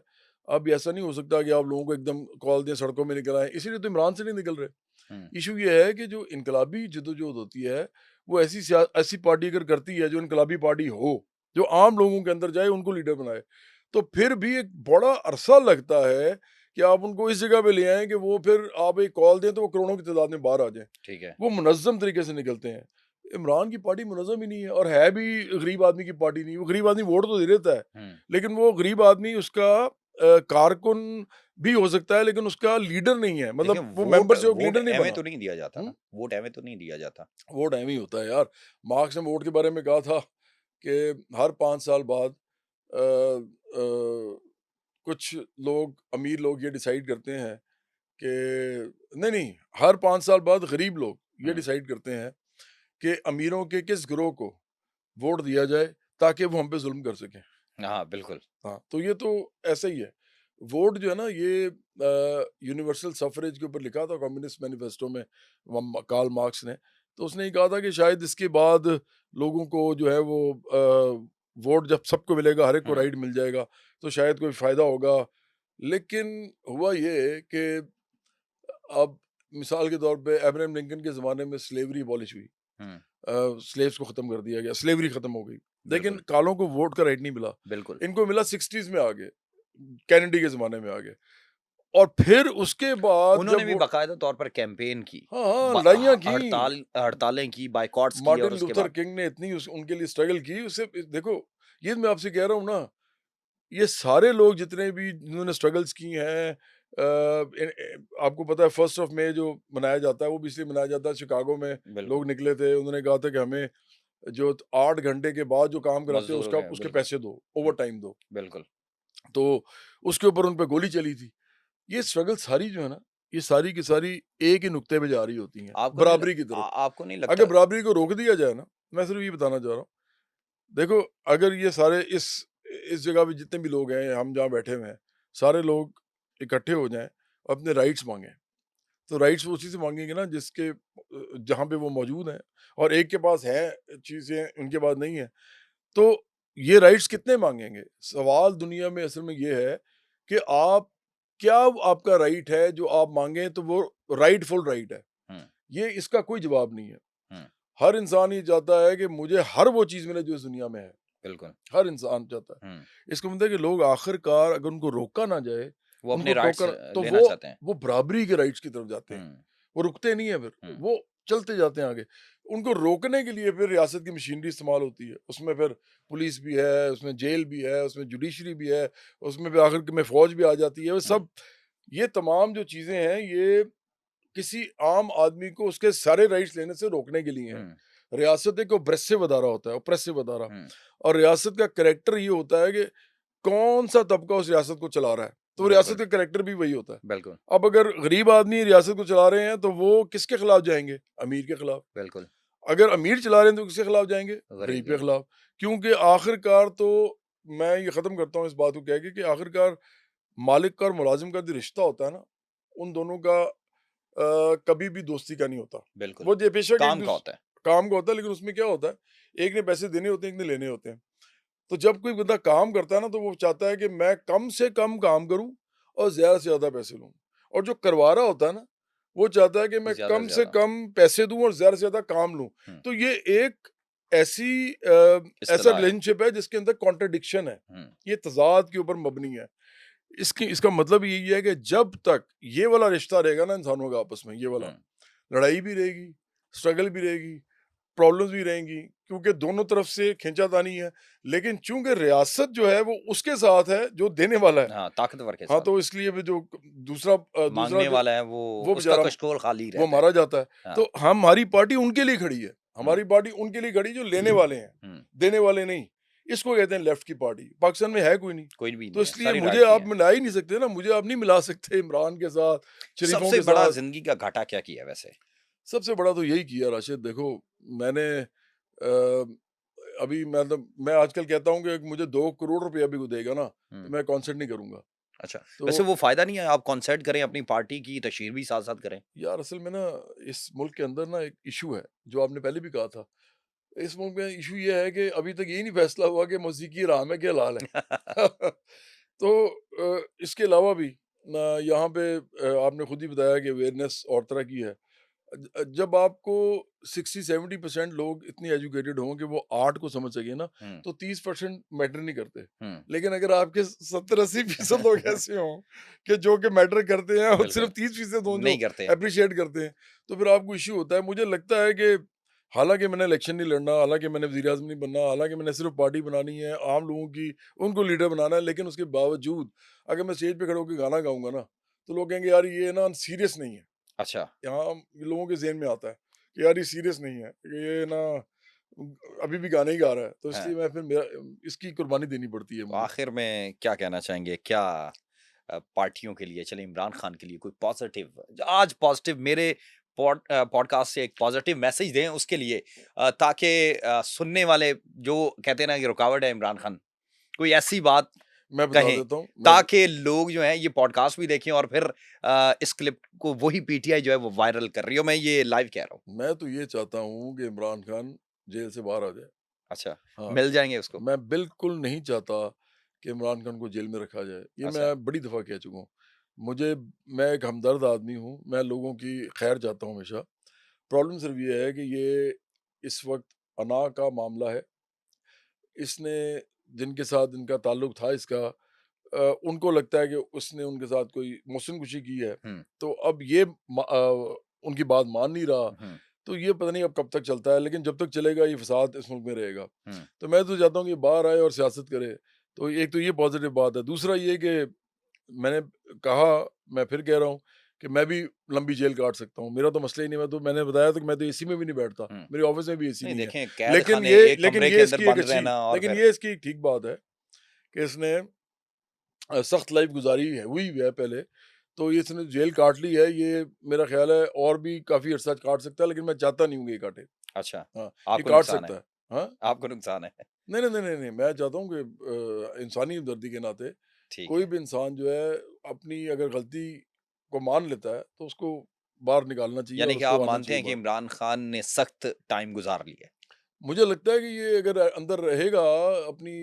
अब ऐसा नहीं हो सकता कि आप लोगों को एकदम कॉल दें, सड़कों में निकल आएँ, इसीलिए तो इमरान से नहीं निकल रहे। हुँ, इश्यू ये है कि जो इनकलाबी जद्दोजहद होती है, वो ऐसी पार्टी अगर करती है जो इनकलाबी पार्टी हो, जो आम लोगों के अंदर जाए, उनको लीडर बनाए, तो फिर भी एक बड़ा अरसा लगता है कि आप उनको इस जगह पे ले आएँ कि वो फिर आप एक कॉल दें तो वो करोड़ों की तादाद में बाहर आ जाएँ। ठीक है। वो मुनज़्ज़म तरीके से निकलते हैं। इमरान की पार्टी मुनज़्ज़म ही नहीं है और है भी गरीब आदमी की पार्टी नहीं। वो गरीब आदमी वोट तो दे देता है, हुँ। लेकिन वो गरीब आदमी उसका कारकुन भी हो सकता है, लेकिन उसका लीडर नहीं है। देखिए मतलब वो वोट मेंबर से वो वोट लीडर नहीं ऐवें बना। तो नहीं दिया जाता हुँ? ना, वोट ऐवें तो नहीं दिया जाता। वोट ऐवें ही होता है यार। मार्क्स ने वोट के बारे में कहा था कि हर 5 साल बाद अ कुछ लोग, अमीर लोग ये डिसाइड करते हैं कि नहीं, हर 5 साल बाद गरीब लोग ये हुँ, डिसाइड करते हैं कि अमीरों के किस गिरोह को वोट दिया जाए ताकि वो हम पे ज़ुल्म कर सकें। हाँ, बिल्कुल। हाँ, तो ये तो ऐसा ही है। वोट जो है ना ये यूनिवर्सल सफ़रेज के ऊपर लिखा था कम्युनिस्ट मैनिफेस्टो में कार्ल मार्क्स ने। तो उसने ये कहा था कि शायद इसके बाद लोगों को जो है वो वोट जब सबको मिलेगा, हर एक को हुँ, राइट मिल जाएगा, तो शायद कोई फ़ायदा होगा। लेकिन हुआ ये कि अब मिसाल के तौर पे अब्राहम लिंकन के ज़माने में स्लेवरी अबॉलिश हुई। हुँ, स्लेव्स को ख़त्म कर दिया गया, स्लेवरी ख़त्म हो गई। लेकिन बिल्कुल, कालों को वोट का राइट नहीं मिला। बिल्कुल। इनको मिला 60s में आके, केनेडी के ज़माने में आके। और फिर उसके बाद उन्होंने जब भी वो बाकायदा तौर पर कैंपेन की। हाँ, हाँ, ब लड़ाइयाँ ह की। हड़तालें की, बायकॉट्स किए और मार्टिन उसके लूथर बाद किंग ने इतनी उस उनके लिए स्ट्रगल की, उससे देखो, ये मैं आपसे कह रहा हूँ ना, ये सारे लोग जितने भी जिन्होंने स्ट्रगल्स की हैं, आपको पता है 1st ऑफ मई जो मनाया जाता है, वो भी इसलिए मनाया जाता है, शिकागो में बिल्कुल, लोग निकले थे, उन्होंने कहा था कि हमें जो 8 घंटे के बाद जो काम कराते हो मज़दूरों उसका के उसके बिल्कुल। पैसे दो, हुँ, ओवरटाइम दो। बिल्कुल। तो उसके ऊपर उन पे गोली चली थी। ये स्ट्रगल सारी जो है ना, ये सारी की सारी एक ही नुक्ते पे जा रही होती हैं, बराबरी की तरफ। आपको नहीं अगर लगता। बराबरी को रोक दिया जाए ना, मैं सिर्फ़ ये बताना चाह रहा हूँ, देखो, अगर ये सारे इस जगह पे जितने भी लोग हैं, हम जहाँ बैठे हुए हैं, सारे लोग इकट्ठे हो जाएँ, अपने राइट्स माँगे, तो राइट्स वो उसी से माँगेंगे ना जिसके जहाँ पे वो मौजूद हैं, और एक के पास है चीज़ें, उनके पास नहीं है। तो ये राइट्स कितने माँगेंगे? सवाल दुनिया में असल में ये है कि आप क्या आपका राइट है जो आप माँगे तो वो राइटफुल राइट है? हुँ, ये इसका कोई जवाब नहीं है। हुँ, हर इंसान ये चाहता है कि मुझे हर वो चीज़ मिले जो इस दुनिया में है। बिल्कुल। हर इंसान चाहता है। हुँ, इसका मतलब है कि लोग आखिरकार अगर उनको रोका ना जाए, वो अपने उनको राइट्स टोकन तो लेना चाहते हैं। वो बराबरी के राइट्स की तरफ जाते हैं। हुँ, वो रुकते नहीं है फिर, हुँ, वो चलते जाते हैं आगे। उनको रोकने के लिए फिर रियासत की मशीनरी इस्तेमाल होती है। उसमें फिर पुलिस भी है, उसमें जेल भी है, उसमें जुडिशरी भी है, उसमें फिर आखिर में फ़ौज भी आ जाती है। वो हुँ, सब ये तमाम जो चीज़ें हैं, ये किसी आम आदमी को उसके सारे राइट्स लेने से रोकने के लिए हैं। हुँ, रियासत एक ऑप्रेसिव अदारा होता है, ऑप्रेसिव अदारा। हुँ, और रियासत का कैरेक्टर ये होता है कि कौन-सा तबका उस रियासत को चला रहा है, तो रियासत बिल्कुल, का कैरेक्टर भी वही होता है। बिल्कुल, अब अगर गरीब आदमी रियासत को चला रहे हैं, तो वो किसके खिलाफ जाएँगे? अमीर के खिलाफ। बिल्कुल, अगर अमीर चला रहे हैं, तो किसके खिलाफ जाएँगे? गरीब गरीब के के लिए। खिलाफ। क्योंकि आखिरकार तो मैं ये ख़त्म करता हूँ इस बात को कह के कि आखिरकार मालिक का और मुलाज़िम का जो रिश्ता होता है ना, उन दोनों का कभी भी दोस्ती का नहीं होता। बिल्कुल, वो जे बेशक एक काम का दूस होता है। काम का होता है, लेकिन उसमें क्या होता है, एक ने पैसे देने होते हैं, एक ने लेने होते हैं। तो जब कोई बंदा काम करता है ना, तो वो चाहता है कि मैं कम से कम काम करूँ और ज़्यादा से ज़्यादा पैसे लूँ। और जो करवा रहा होता है ना, वो चाहता है कि मैं ज़्यादा कम से से ज़्यादा। कम पैसे दूँ और ज़्यादा से ज़्यादा काम लूँ। हुँ, तो ये एक ऐसी ऐसा इस्तिला है। रिलेशनशिप है जिसके अंदर कॉन्ट्रडिक्शन है। हुँ, ये तज़ाद के ऊपर मबनी है। इसका मतलब यही है कि जब तक ये वाला रिश्ता रहेगा ना इंसानों का आपस में, ये वाला, हुँ, लड़ाई भी रहेगी, स्ट्रगल भी रहेगी, प्रॉब्लम्स भी रहेंगी, क्योंकि दोनों तरफ से खींचातानी है। लेकिन चूँकि रियासत जो है वो उसके साथ है जो देने वाला है। हाँ, ताकतवर के हाँ, साथ। तो इसलिए भी जो दूसरा माँगने जो वाला है वो उसका बेचारा कशकोल खाली वो रहता है। मारा जाता है। हाँ, तो हमारी पार्टी उनके लिए खड़ी है। हुँ, हमारी पार्टी उनके लिए खड़ी जो लेने वाले हैं, हुँ, देने वाले नहीं। इसको कहते हैं लेफ्ट की पार्टी। पाकिस्तान में है कोई नहीं। कोई भी तो नहीं है, इसलिए सारी मुझे राइट की आप है। मिला ही नहीं सकते ना, मुझे आप नहीं मिला सकते इमरान के साथ, शरीफों सबसे के बड़ा साथ। ज़िंदगी का घाटा क्या किया वैसे? सबसे बड़ा तो यही किया राशिद, देखो मैंने अ, अभी मतलब मैं आजकल कहता हूँ कि मुझे 2 करोड़ रुपया भी कोई देगा ना, तो हुँ, मैं कॉन्सर्ट नहीं करूँगा। अच्छा। वैसे तो वो फ़ायदा नहीं है आप कॉन्सर्ट करें, अपनी पार्टी की तशहीर भी साथ-साथ करें? यार असल में ना इस मुल्क के अंदर ना एक इशू है, जो आपने पहले भी कहा था। इस मुल्क में इशू ये है कि अभी तक यही नहीं फैसला हुआ कि मौसीकी हराम है कि हलाल है। तो इसके अलावा भी यहाँ पे आपने खुद ही बताया कि अवेयरनेस और तरह की है। जब आपको 60-70% लोग इतनी एजुकेटेड हों कि वो आर्ट को समझ सकें ना, हुँ, तो 30% मैटर नहीं करते। हुँ। लेकिन अगर आपके 70-80% लोग ऐसे हों कि जो कि मैटर करते हैं और बिल्कुल, सिर्फ 30% हों जो नहीं करते हैं। एप्रिशिएट करते हैं, तो फिर आपको इश्यू होता है। मुझे लगता है कि हालाँकि मैंने इलेक्शन नहीं लड़ना, हालाँकि मैंने वज़ीर-ए-आज़म नहीं बनना, हालाँकि मैंने सिर्फ पार्टी बनानी है, आम लोगों की उनको लीडर बनाना है, लेकिन उसके बावजूद अगर मैं स्टेज पे खड़े होके गाना गाऊँगा ना, तो लोग कहेंगे यार ये ना सीरियस नहीं है। अच्छा, यहाँ लोगों के ज़हन में आता है कि यार ये सीरियस नहीं है, ये ना अभी भी गाने ही गा रहा है, तो हाँ। इसलिए मैं फिर मेरा इसकी कुर्बानी देनी पड़ती है तो मुझे। आखिर में क्या कहना चाहेंगे? क्या पार्टियों के लिए चले इमरान खान के लिए कोई पॉज़िटिव आज पॉज़िटिव मेरे पॉडकास्ट से एक पॉज़िटिव मैसेज दें उसके लिए ताकि सुनने वाले जो कहते हैं ना कि रुकावट है इमरान खान, कोई ऐसी बात मैं बता कहें देता हूँ, ताकि लोग जो हैं ये पॉडकास्ट भी देखें और फिर इस क्लिप को वही पीटीआई जो है वो वायरल कर रही हो। मैं ये लाइव कह रहा हूँ। मैं तो ये चाहता हूँ कि इमरान खान जेल से बाहर आ जाए। अच्छा, हाँ, मिल जाएँगे उसको? मैं बिल्कुल नहीं चाहता कि इमरान खान को जेल में रखा जाए। ये अच्छा, मैं बड़ी दफ़ा कह चुका हूँ। मुझे मैं एक हमदर्द आदमी हूँ, मैं लोगों की खैर चाहता हूँ हमेशा। प्रॉब्लम सिर्फ़ ये है कि ये इस वक़्त अना का मामला है। इसने जिनके साथ इनका ताल्लुक था इसका उनको लगता है कि उसने उनके साथ कोई मोहसिन-कुशी की है, हुँ, तो अब ये उनकी बात मान नहीं रहा, हुँ, तो ये पता नहीं अब कब तक चलता है, लेकिन जब तक चलेगा ये फ़साद इस मुल्क में रहेगा। हुँ, तो मैं तो चाहता हूँ कि बाहर आए और सियासत करे, तो एक तो ये पॉज़िटिव बात है। दूसरा ये कि मैंने कहा, मैं फिर कह रहा हूँ कि मैं भी लंबी जेल काट सकता हूँ, मेरा तो मसला ही नहीं, मैं तो मैंने बताया था कि मैं तो एसी में भी नहीं बैठता, हुँ। मेरे ऑफ़िस में भी एसी नहीं नहीं है। देखें, कैद खाने एक लेकिन कमरे के ये अंदर इसकी एक बंद अच्छी रहना और लेकिन फिर ये इसकी एक ठीक बात है कि इसने सख्त लाइफ गुज़ारी है, हुई है पहले, तो ये इसने जेल काट ली है, ये मेरा ख़्याल है और भी काफ़ी अरसा काट सकता है, लेकिन मैं चाहता नहीं हूँ कि ये काटे। अच्छा, हाँ, ये आपको काट नुकसान है सकता है। हाँ? आपको नुकसान है। नहीं, मैं चाहता हूँ कि इंसानी हमदर्दी के नाते ठीक कोई है। भी इंसान जो है अपनी अगर गलती को मान लेता है, तो उसको बाहर निकालना चाहिए यानी और कि आप उसको आना मानते चाहिए हैं कि बाहर। इमरान खान ने सख्त टाइम गुज़ार लिया है। मुझे लगता है कि ये अगर अंदर रहेगा अपनी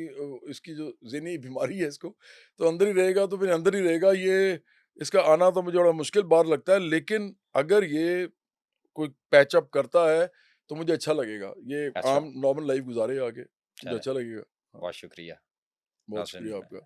इसकी जो ज़हनी बीमारी है इसको, तो अंदर ही रहेगा तो फिर अंदर ही रहेगा। ये इसका आना तो मुझे बड़ा मुश्किल बाहर लगता है, लेकिन अगर ये कोई पैच अप करता है, तो मुझे अच्छा लगेगा। ये अच्छा, आम नॉर्मल लाइफ़ गुज़ारे आगे, मुझे चलें, अच्छा लगेगा। हाँ, बहुत शुक्रिया। बहुत शुक्रिया नाज़रीन आपका।